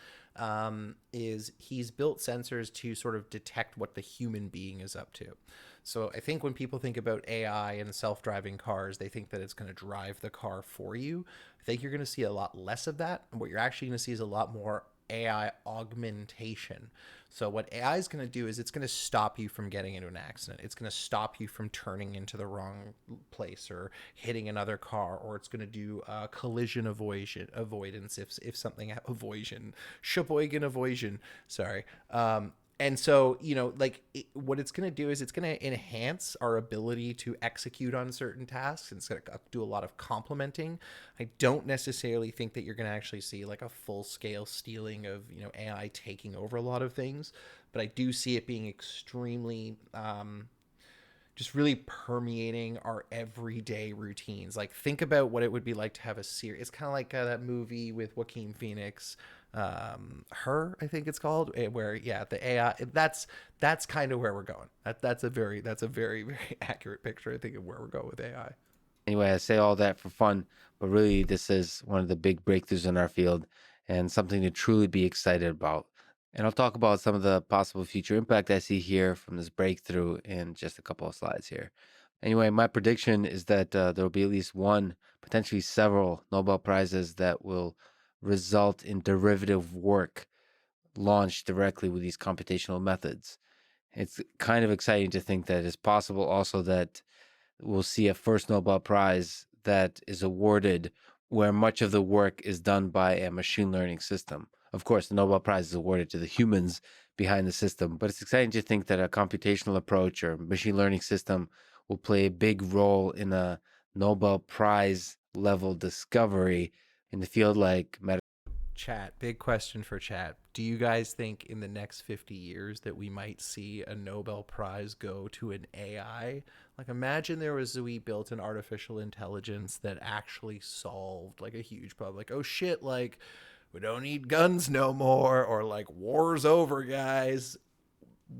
is he's built sensors to sort of detect what the human being is up to. So I think when people think about AI and self-driving cars, they think that it's going to drive the car for you. I think you're going to see a lot less of that. And what you're actually going to see is a lot more AI augmentation. So what AI is going to do is it's going to stop you from getting into an accident. It's going to stop you from turning into the wrong place or hitting another car, or it's going to do collision avoidance if something avoidance, Sheboygan avoidance. Sorry. And so, what it's going to do is it's going to enhance our ability to execute on certain tasks. It's going to do a lot of complementing. I don't necessarily think that you're going to actually see like a full scale stealing of, AI taking over a lot of things. But I do see it being extremely just really permeating our everyday routines. Like, think about what it would be like to have a series. It's kind of like that movie with Joaquin Phoenix, Her, I think it's called, where the AI. That's kind of where we're going. That's a very very accurate picture, I think, of where we're going with AI. Anyway, I say all that for fun, but really, this is one of the big breakthroughs in our field and something to truly be excited about. And I'll talk about some of the possible future impact I see here from this breakthrough in just a couple of slides here. Anyway, my prediction is that there will be at least one, potentially several Nobel Prizes that will result in derivative work launched directly with these computational methods. It's kind of exciting to think that it's possible also that we'll see a first Nobel Prize that is awarded where much of the work is done by a machine learning system. Of course, the Nobel Prize is awarded to the humans behind the system, but it's exciting to think that a computational approach or machine learning system will play a big role in a Nobel Prize level discovery in the field like medicine. Chat, big question for chat. Do you guys think in the next 50 years that we might see a Nobel Prize go to an AI? Like, imagine we built an artificial intelligence that actually solved like a huge problem. Like, oh shit, like we don't need guns no more, or like war's over, guys.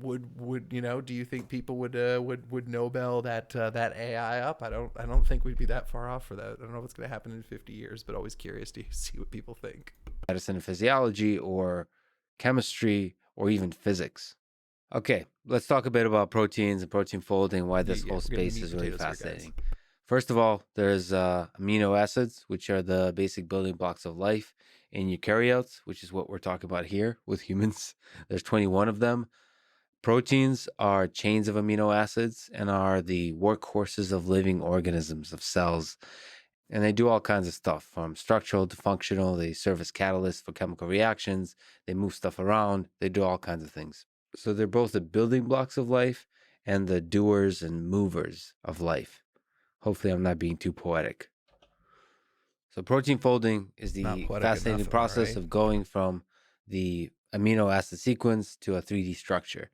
Would do you think people would Nobel that AI up? I don't think we'd be that far off for that. I don't know what's going to happen in 50 years, but always curious to see what people think. Medicine and physiology or chemistry or even physics. Okay, let's talk a bit about proteins and protein folding, why this whole space is really fascinating. First of all, there's amino acids, which are the basic building blocks of life in eukaryotes, which is what we're talking about here with humans. There's 21 of them. Proteins are chains of amino acids and are the workhorses of living organisms, of cells. And they do all kinds of stuff from structural to functional. They serve as catalysts for chemical reactions. They move stuff around. They do all kinds of things. So they're both the building blocks of life and the doers and movers of life. Hopefully, I'm not being too poetic. So protein folding is the fascinating process of going from the amino acid sequence to a 3D structure.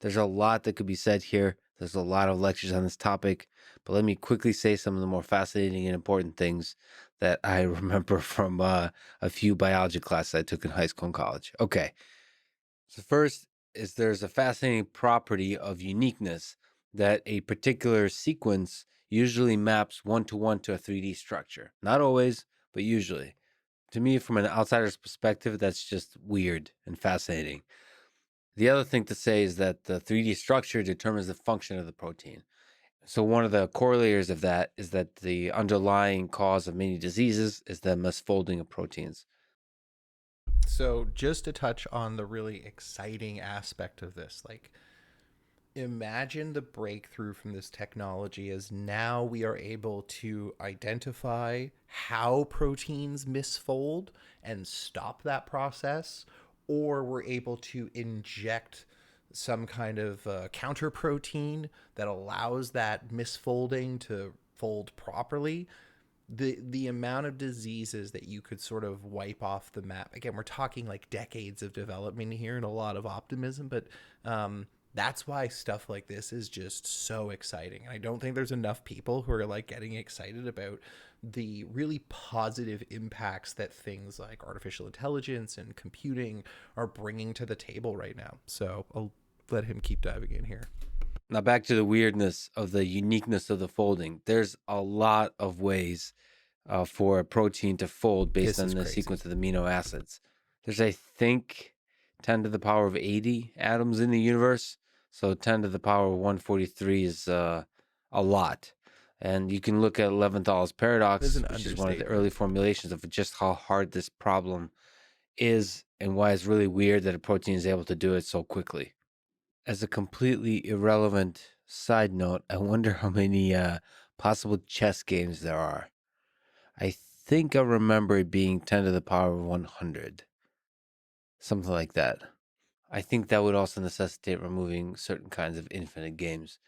There's a lot that could be said here. There's a lot of lectures on this topic, but let me quickly say some of the more fascinating and important things that I remember from a few biology classes I took in high school and college. Okay. So first is there's a fascinating property of uniqueness that a particular sequence usually maps one-to-one to a 3D structure. Not always, but usually. To me, from an outsider's perspective, that's just weird and fascinating. The other thing to say is that the 3D structure determines the function of the protein. So one of the correlators of that is that the underlying cause of many diseases is the misfolding of proteins. So just to touch on the really exciting aspect of this, like imagine the breakthrough from this technology as now we are able to identify how proteins misfold and stop that process, or we're able to inject some kind of counter protein that allows that misfolding to fold properly. The amount of diseases that you could sort of wipe off the map, again, we're talking like decades of development here and a lot of optimism, but that's why stuff like this is just so exciting. And I don't think there's enough people who are like getting excited about the really positive impacts that things like artificial intelligence and computing are bringing to the table right now. So I'll let him keep diving in here. Now back to the weirdness of the uniqueness of the folding. There's a lot of ways for a protein to fold based This on is the crazy. sequence of the amino acids. There's, I think, 10 to the power of 80 atoms in the universe. So 10 to the power of 143 is a lot. And you can look at Leventhal's That is paradox, an which is one of the understatement. early formulations of just how hard this problem is and why it's really weird that a protein is able to do it so quickly. As a completely irrelevant side note, I wonder how many possible chess games there are. I think I remember it being 10 to the power of 100, something like that. I think that would also necessitate removing certain kinds of infinite games.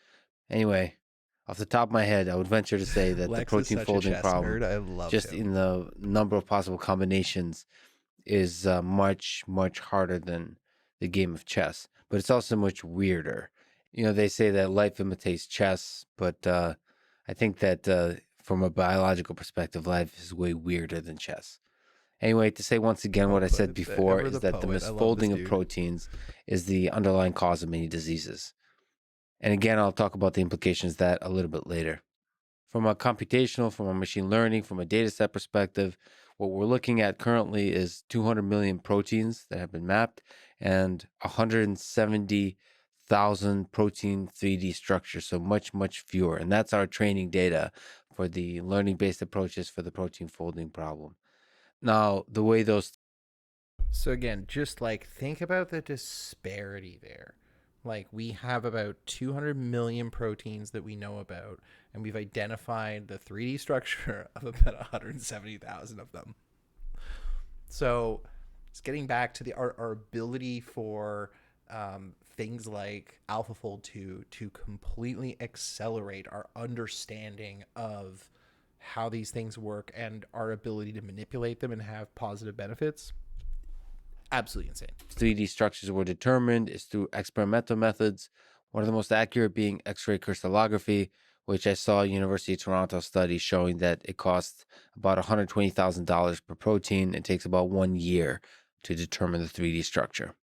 Anyway, off the top of my head, I would venture to say that the Lex is protein such a folding chess problem, nerd. I love just him. in the number of possible combinations, is much, much harder than the game of chess. But it's also much weirder. You know, they say that life imitates chess, but I think that from a biological perspective, life is way weirder than chess. Anyway, to say once again what Well I said put. before Ever is the that the poet. I love this misfolding of dude. proteins is the underlying cause of many diseases. And again, I'll talk about the implications of that a little bit later. From a computational, from a machine learning, from a data set perspective, what we're looking at currently is 200 million proteins that have been mapped and 170,000 protein 3D structures, so much, much fewer. And that's our training data for the learning-based approaches for the protein folding problem. Now, the way those So again, just like think about the disparity there. Like we have about 200 million proteins that we know about, and we've identified the 3D structure of about 170,000 of them. So it's getting back to our ability for things like AlphaFold 2 to completely accelerate our understanding of how these things work and our ability to manipulate them and have positive benefits. Absolutely insane. 3D structures were determined is through experimental methods, one of the most accurate being X-ray crystallography, which I saw a University of Toronto study showing that it costs about $120,000 per protein. It takes about 1 year to determine the 3D structure.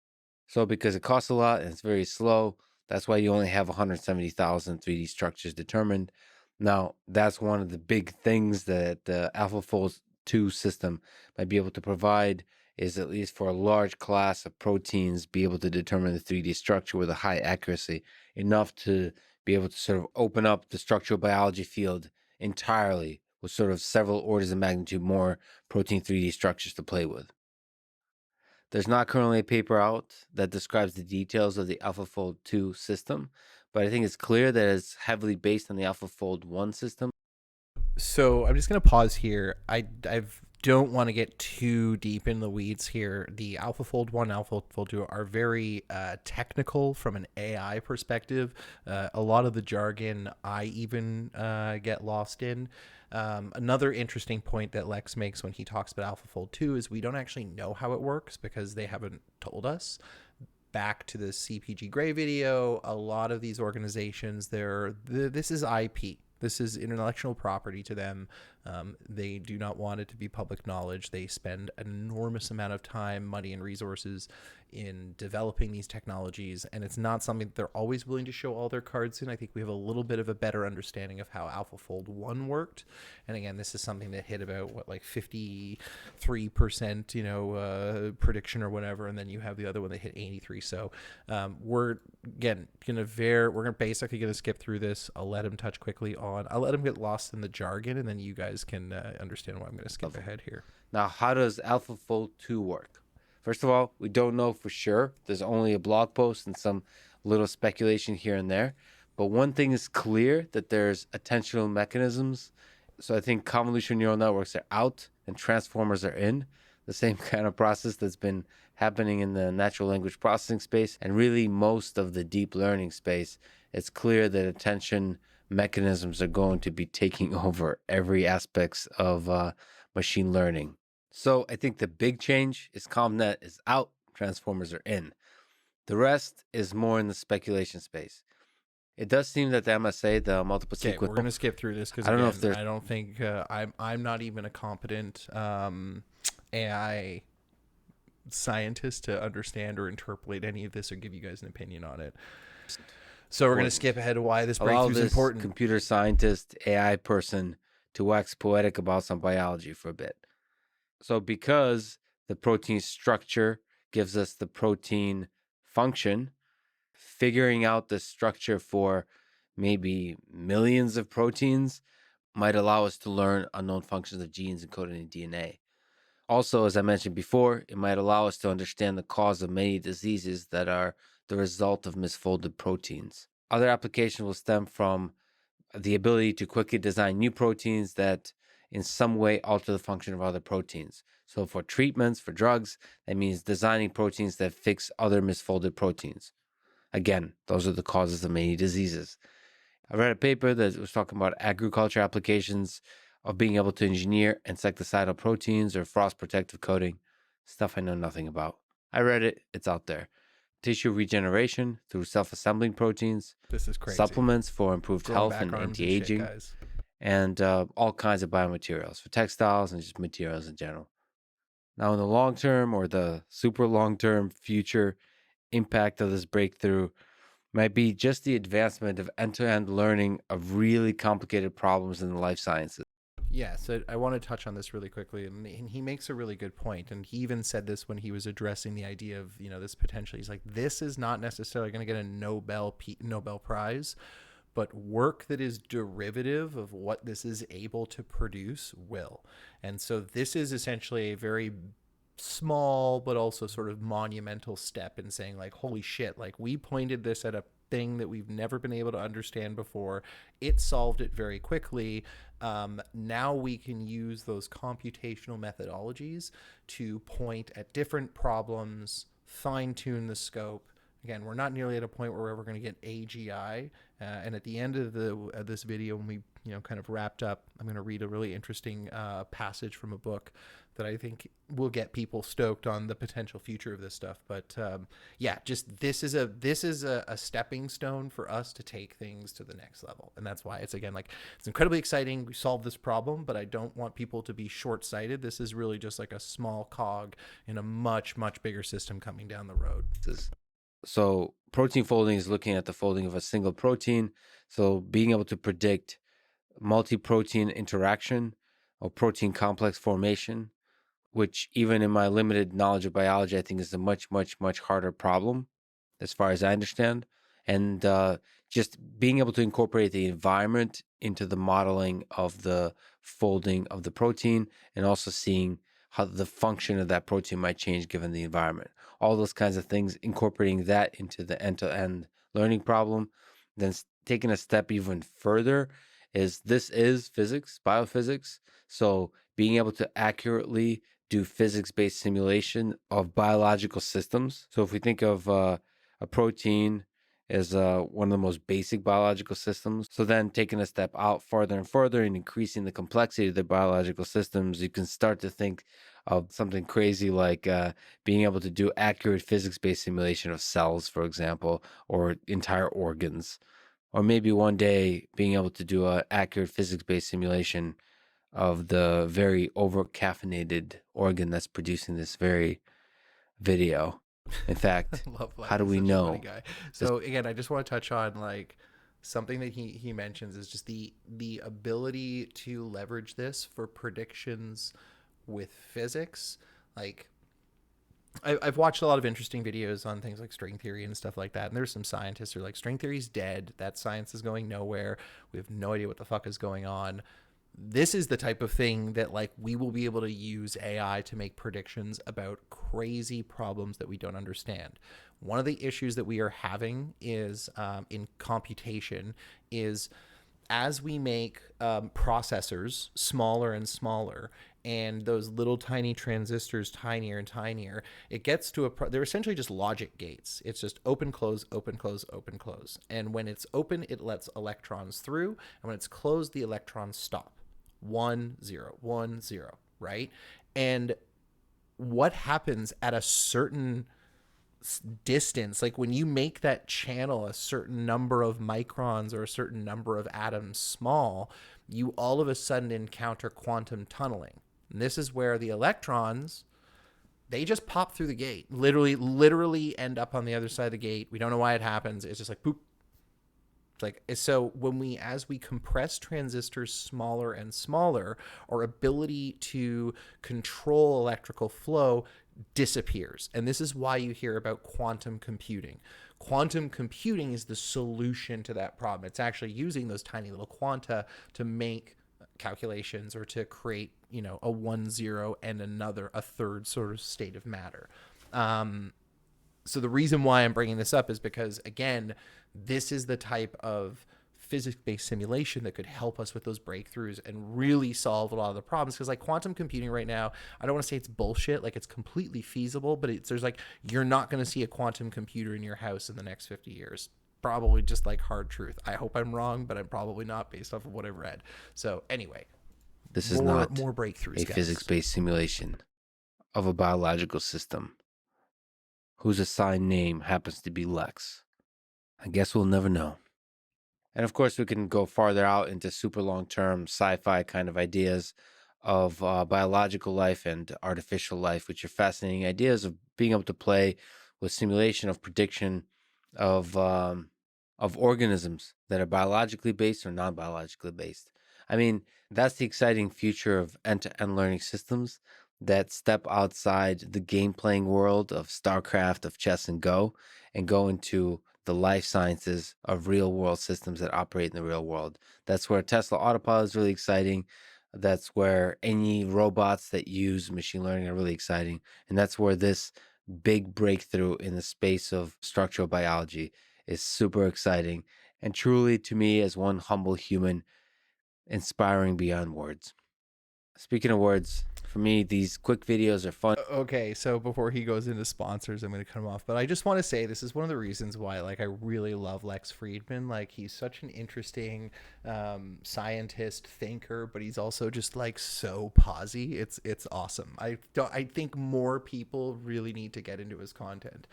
So because it costs a lot and it's very slow, that's why you only have 170,000 3D structures determined. Now, that's one of the big things that the AlphaFold 2 system might be able to provide is, at least for a large class of proteins, be able to determine the 3D structure with a high accuracy, enough to be able to sort of open up the structural biology field entirely with sort of several orders of magnitude more protein 3D structures to play with. There's not currently a paper out that describes the details of the AlphaFold 2 system, but I think it's clear that it's heavily based on the AlphaFold 1 system. So I'm just going to pause here. I don't want to get too deep in the weeds here. The AlphaFold 1, AlphaFold 2 are very technical from an AI perspective. A lot of the jargon I even get lost in. Another interesting point that Lex makes when he talks about AlphaFold 2 is we don't actually know how it works because they haven't told us. Back to the CPG Grey video, a lot of these organizations, this is IP. This is intellectual property to them. They do not want it to be public knowledge. They spend an enormous amount of time, money, and resources in developing these technologies, and it's not something that they're always willing to show all their cards in. I think we have a little bit of a better understanding of how AlphaFold 1 worked. And again, this is something that hit about, what, like 53%, prediction or whatever, and then you have the other one that hit 83. So we're, again, we're basically going to skip through this. I'll let him touch quickly on, I'll let him get lost in the jargon, and then you guys can understand why I'm going to skip ahead here. Now, how does AlphaFold 2 work? First of all, we don't know for sure. There's only a blog post and some little speculation here and there. But one thing is clear, that there's attentional mechanisms. So I think convolutional neural networks are out and transformers are in. The same kind of process that's been happening in the natural language processing space and really most of the deep learning space. It's clear that attention mechanisms are going to be taking over every aspects of machine learning. So I think the big change is ComNet is out, transformers are in. The rest is more in the speculation space. It does seem that the MSA, the multiple Okay, sequence. we're gonna skip through this because I don't know if there's. I don't think I'm not even a competent AI scientist to understand or interpolate any of this or give you guys an opinion on it. So we're gonna skip ahead to why this breakthrough is important. Computer scientist, AI person to wax poetic about some biology for a bit. So because the protein structure gives us the protein function, figuring out the structure for maybe millions of proteins might allow us to learn unknown functions of genes encoded in DNA. Also, as I mentioned before, it might allow us to understand the cause of many diseases that are the result of misfolded proteins. Other applications will stem from the ability to quickly design new proteins that in some way alter the function of other proteins. So for treatments, for drugs, that means designing proteins that fix other misfolded proteins. Again, those are the causes of many diseases. I read a paper that was talking about agriculture applications of being able to engineer insecticidal proteins or frost protective coating, stuff I know nothing about. I read it, it's out there. Tissue regeneration through self-assembling proteins. This is crazy. Supplements for improved Growing health back and arms anti-aging, and shit, guys. and all kinds of biomaterials for textiles and just materials in general. Now, in the long term or the super long term future impact of this breakthrough might be just the advancement of end-to-end learning of really complicated problems in the life sciences. Yeah, so I want to touch on this really quickly, and he makes a really good point, and he even said this when he was addressing the idea of this potential. He's like, this is not necessarily going to get a Nobel Prize, but work that is derivative of what this is able to produce will. And so this is essentially a very small but also sort of monumental step in saying, like, holy shit, like, we pointed this at a thing that we've never been able to understand before. It solved it very quickly. Now we can use those computational methodologies to point at different problems, fine tune the scope. Again, we're not nearly at a point where we're ever going to get AGI. And at the end of this video, when we kind of wrapped up, I'm going to read a really interesting passage from a book that I think will get people stoked on the potential future of this stuff. But yeah, just this is a stepping stone for us to take things to the next level, and that's why it's, again, like, it's incredibly exciting. We solved this problem, but I don't want people to be short-sighted. This is really just like a small cog in a much bigger system coming down the road. So protein folding is looking at the folding of a single protein. So being able to predict multi-protein interaction or protein complex formation, which even in my limited knowledge of biology, I think is a much harder problem as far as I understand. And just being able to incorporate the environment into the modeling of the folding of the protein, and also seeing how the function of that protein might change given the environment. All those kinds of things, incorporating that into the end-to-end learning problem. Then taking a step even further is physics, biophysics. So being able to accurately do physics-based simulation of biological systems. So if we think of a protein as one of the most basic biological systems, so then taking a step out farther and further and increasing the complexity of the biological systems, you can start to think of something crazy like being able to do accurate physics-based simulation of cells, for example, or entire organs. Or maybe one day being able to do an accurate physics-based simulation of the very over-caffeinated organ that's producing this very video. In fact, how do we know? So again, I just want to touch on, like, something that he mentions is just the ability to leverage this for predictions with physics. Like, I've watched a lot of interesting videos on things like string theory and stuff like that. And there's some scientists who are like, string theory's dead. That science is going nowhere. We have no idea what the fuck is going on. This is the type of thing that like we will be able to use AI to make predictions about crazy problems that we don't understand. One of the issues that we are having is in computation is as we make processors smaller and smaller and those little tiny transistors tinier and tinier, it gets to they're essentially just logic gates. It's just open, close, open, close, open, close. And when it's open, it lets electrons through. And when it's closed, the electrons stop. 1 0 1 0, right? And what happens at a certain distance, like when you make that channel a certain number of microns or a certain number of atoms small, you all of a sudden encounter quantum tunneling. And this is where the electrons, they just pop through the gate, literally end up on the other side of the gate. We don't know why it happens. It's just like poop. It's like, so when as we compress transistors smaller and smaller, our ability to control electrical flow disappears. And this is why you hear about quantum computing. Quantum computing is the solution to that problem. It's actually using those tiny little quanta to make calculations or to create, a 1 0 and a third sort of state of matter. So the reason why I'm bringing this up is because, again, this is the type of physics-based simulation that could help us with those breakthroughs and really solve a lot of the problems. Because like quantum computing right now, I don't want to say it's bullshit, like it's completely feasible, but there's like, you're not going to see a quantum computer in your house in the next 50 years. Probably just like hard truth. I hope I'm wrong, but I'm probably not based off of what I've read. So anyway, This is not more breakthroughs, a guys. physics-based simulation of a biological system whose assigned name happens to be Lex. I guess we'll never know. And of course, we can go farther out into super long-term sci-fi kind of ideas of biological life and artificial life, which are fascinating ideas of being able to play with simulation of prediction of organisms that are biologically based or non-biologically based. I mean, that's the exciting future of end-to-end learning systems that step outside the game-playing world of StarCraft, of chess and Go into the life sciences of real-world systems that operate in the real world. That's where Tesla Autopilot is really exciting. That's where any robots that use machine learning are really exciting. And that's where this big breakthrough in the space of structural biology is super exciting. And truly, to me, as one humble human, inspiring beyond words. Speaking of words, for me, these quick videos are fun. Okay, so before he goes into sponsors, I'm going to cut him off. But I just want to say this is one of the reasons why, like, I really love Lex Friedman. Like, he's such an interesting scientist, thinker, but he's also just like so posy. It's awesome. I think more people really need to get into his content.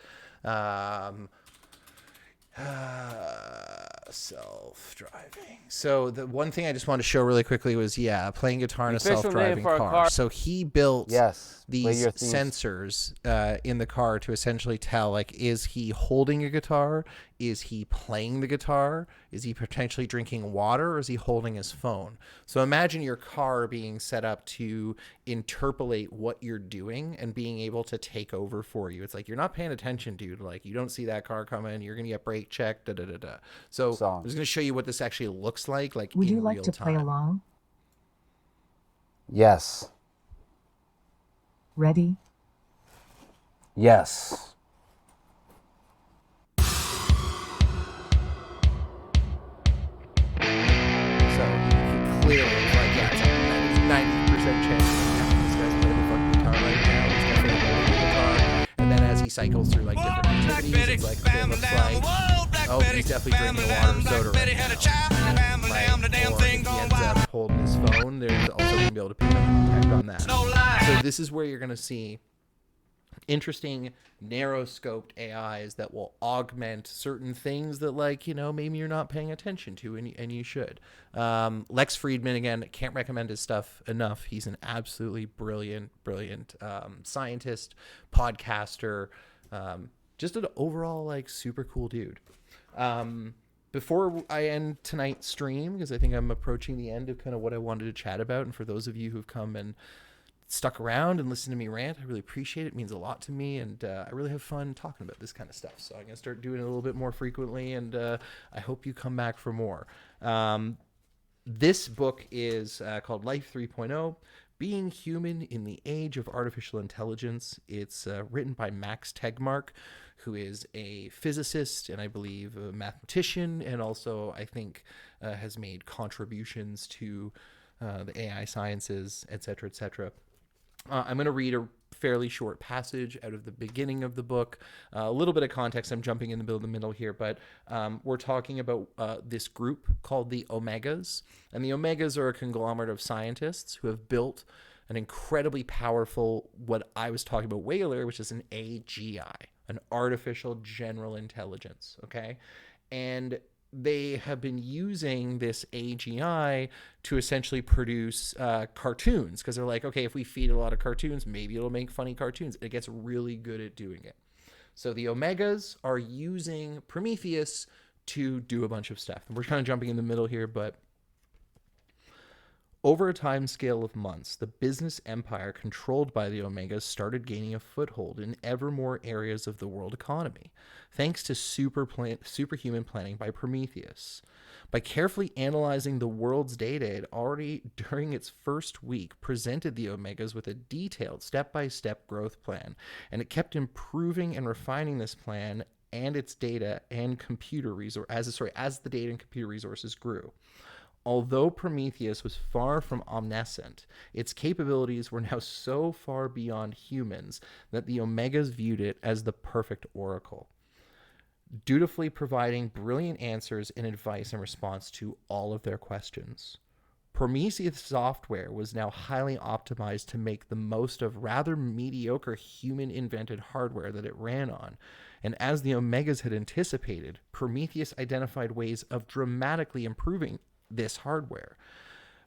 Self-driving. So the one thing I just wanted to show really quickly was playing guitar in a self-driving car. So he built these sensors in the car to essentially tell, like, is he holding a guitar? Is he playing the guitar? Is he potentially drinking water, or is he holding his phone? So imagine your car being set up to interpolate what you're doing and being able to take over for you. It's like, you're not paying attention, dude. Like, you don't see that car coming. You're going to get brake checked. So I'm just going to show you what this actually looks like Would in you like real to time. play along? Yes. Ready? Yes. So clearly, it's like, it's a 90% chance that this guy's playing the fucking guitar right now. It's definitely holding the guitar. And then as he cycles through like different activities, it's like, it looks like, oh, he's definitely drinking water and soda right now. Right? Or if he ends up holding his phone, there's also going to be able to pick on that. So this is where you're going to see interesting narrow scoped AIs that will augment certain things that, like, maybe you're not paying attention to, and you should. Lex Friedman, again, can't recommend his stuff enough. He's an absolutely brilliant scientist, podcaster, just an overall like super cool dude. Before I end tonight's stream, because I think I'm approaching the end of kind of what I wanted to chat about, and for those of you who've come and stuck around and listened to me rant, I really appreciate it. It means a lot to me, and I really have fun talking about this kind of stuff. So I'm going to start doing it a little bit more frequently, and I hope you come back for more. This book is called Life 3.0, Being Human in the Age of Artificial Intelligence. It's written by Max Tegmark, who is a physicist and I believe a mathematician, and also I think has made contributions to the AI sciences, etc., etc. I'm going to read a fairly short passage out of the beginning of the book. A little bit of context. I'm jumping in the middle here, but we're talking about this group called the Omegas. And the Omegas are a conglomerate of scientists who have built an incredibly powerful, what I was talking about way earlier, which is an AGI, an artificial general intelligence. Okay. And they have been using this AGI to essentially produce cartoons, because they're like, okay, if we feed a lot of cartoons, maybe it'll make funny cartoons. It gets really good at doing it. So the Omegas are using Prometheus to do a bunch of stuff. And we're kind of jumping in the middle here, but over a time scale of months, the business empire controlled by the Omegas started gaining a foothold in ever more areas of the world economy, thanks to superhuman planning by Prometheus. By carefully analyzing the world's data, it already, during its first week, presented the Omegas with a detailed step-by-step growth plan, and it kept improving and refining this plan and its data and as the data and computer resources grew. Although Prometheus was far from omniscient, its capabilities were now so far beyond humans that the Omegas viewed it as the perfect oracle, dutifully providing brilliant answers and advice in response to all of their questions. Prometheus software was now highly optimized to make the most of rather mediocre human-invented hardware that it ran on. And as the Omegas had anticipated, Prometheus identified ways of dramatically improving this hardware.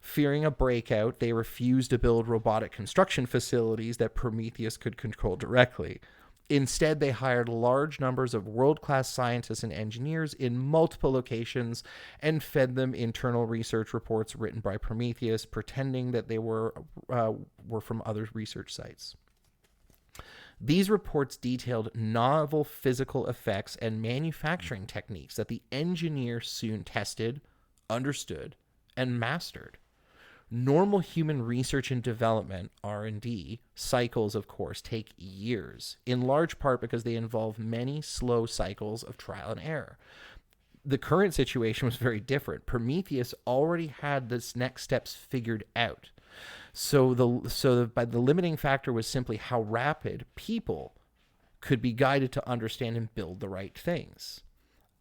Fearing a breakout, they refused to build robotic construction facilities that Prometheus could control directly. Instead, they hired large numbers of world-class scientists and engineers in multiple locations and fed them internal research reports written by Prometheus, pretending that they were from other research sites. These reports detailed novel physical effects and manufacturing techniques that the engineer soon tested, understood, and mastered. Normal human research and development, R&D, cycles, of course, take years, in large part because they involve many slow cycles of trial and error. The current situation was very different. Prometheus already had this next steps figured out. So the limiting factor was simply how rapid people could be guided to understand and build the right things.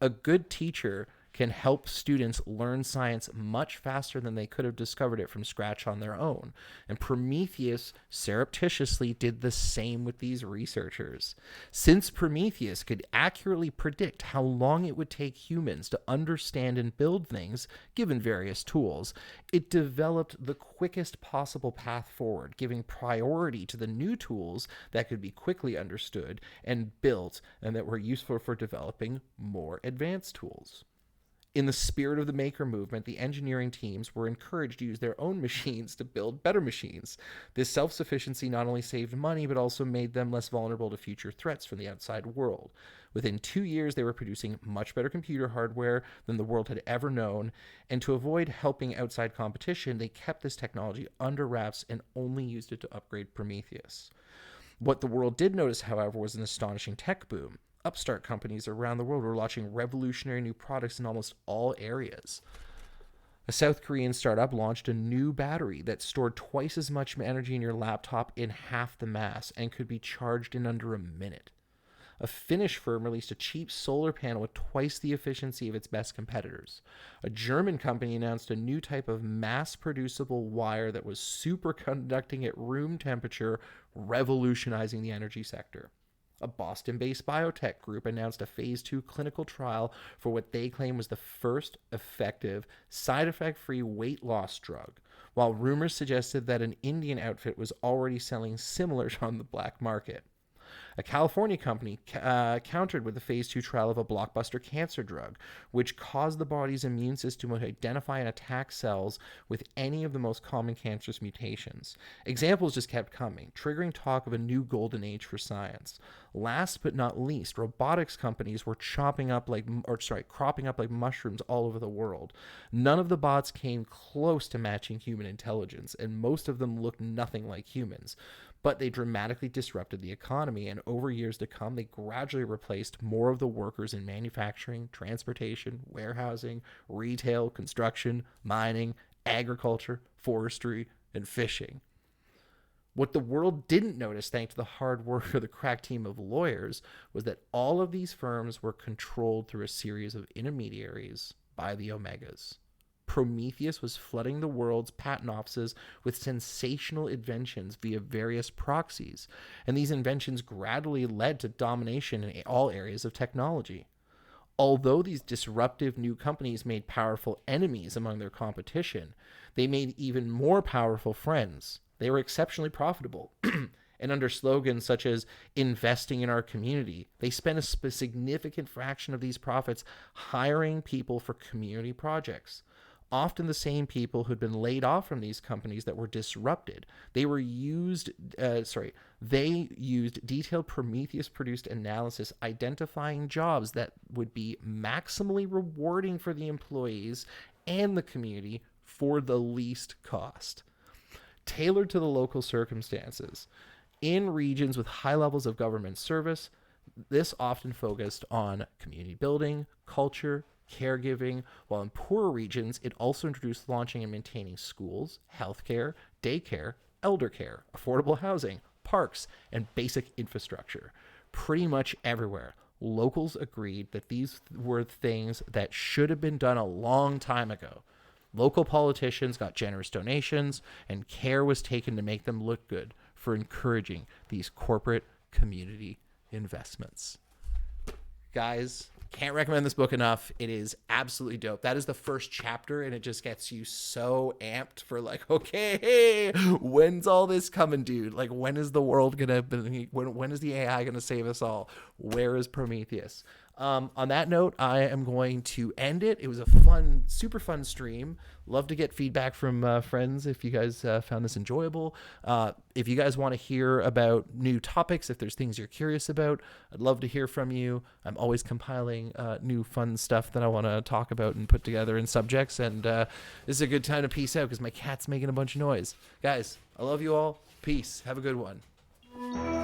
A good teacher can help students learn science much faster than they could have discovered it from scratch on their own. And Prometheus surreptitiously did the same with these researchers. Since Prometheus could accurately predict how long it would take humans to understand and build things, given various tools, it developed the quickest possible path forward, giving priority to the new tools that could be quickly understood and built and that were useful for developing more advanced tools. In the spirit of the maker movement, the engineering teams were encouraged to use their own machines to build better machines. This self-sufficiency not only saved money, but also made them less vulnerable to future threats from the outside world. Within 2 years, they were producing much better computer hardware than the world had ever known, and to avoid helping outside competition, they kept this technology under wraps and only used it to upgrade Prometheus. What the world did notice, however, was an astonishing tech boom. Upstart companies around the world were launching revolutionary new products in almost all areas. A South Korean startup launched a new battery that stored twice as much energy in your laptop in half the mass and could be charged in under a minute. A Finnish firm released a cheap solar panel with twice the efficiency of its best competitors. A German company announced a new type of mass-producible wire that was superconducting at room temperature, revolutionizing the energy sector. A Boston-based biotech group announced a phase 2 clinical trial for what they claim was the first effective, side effect-free weight loss drug, while rumors suggested that an Indian outfit was already selling similar on the black market. A California company countered with the phase 2 trial of a blockbuster cancer drug, which caused the body's immune system to identify and attack cells with any of the most common cancerous mutations. Examples just kept coming, triggering talk of a new golden age for science. Last but not least, robotics companies were cropping up like mushrooms all over the world. None of the bots came close to matching human intelligence, and most of them looked nothing like humans. But they dramatically disrupted the economy, and over years to come, they gradually replaced more of the workers in manufacturing, transportation, warehousing, retail, construction, mining, agriculture, forestry, and fishing. What the world didn't notice, thanks to the hard work of the crack team of lawyers, was that all of these firms were controlled through a series of intermediaries by the Omegas. Prometheus was flooding the world's patent offices with sensational inventions via various proxies, and these inventions gradually led to domination in all areas of technology. Although these disruptive new companies made powerful enemies among their competition, they made even more powerful friends. They were exceptionally profitable. And under slogans such as investing in our community, they spent a significant fraction of these profits hiring people for community projects. Often the same people who'd been laid off from these companies that were disrupted. They used detailed Prometheus-produced analysis identifying jobs that would be maximally rewarding for the employees and the community for the least cost. Tailored to the local circumstances. In regions with high levels of government service, this often focused on community building, culture, caregiving, while in poorer regions, it also introduced launching and maintaining schools, healthcare, daycare, elder care, affordable housing, parks, and basic infrastructure. Pretty much everywhere, locals agreed that these were things that should have been done a long time ago. Local politicians got generous donations, and care was taken to make them look good for encouraging these corporate community investments. Guys, can't recommend this book enough. It is absolutely dope. That is the first chapter, and it just gets you so amped for like, okay, when's all this coming, dude? Like, when is the world gonna be, when is the AI gonna save us all? Where is Prometheus? On that note, I am going to end it. It was a fun, super fun stream. Love to get feedback from friends if you guys found this enjoyable. If you guys want to hear about new topics, if there's things you're curious about, I'd love to hear from you. I'm always compiling new fun stuff that I want to talk about and put together in subjects. And this is a good time to peace out because my cat's making a bunch of noise. Guys, I love you all. Peace. Have a good one.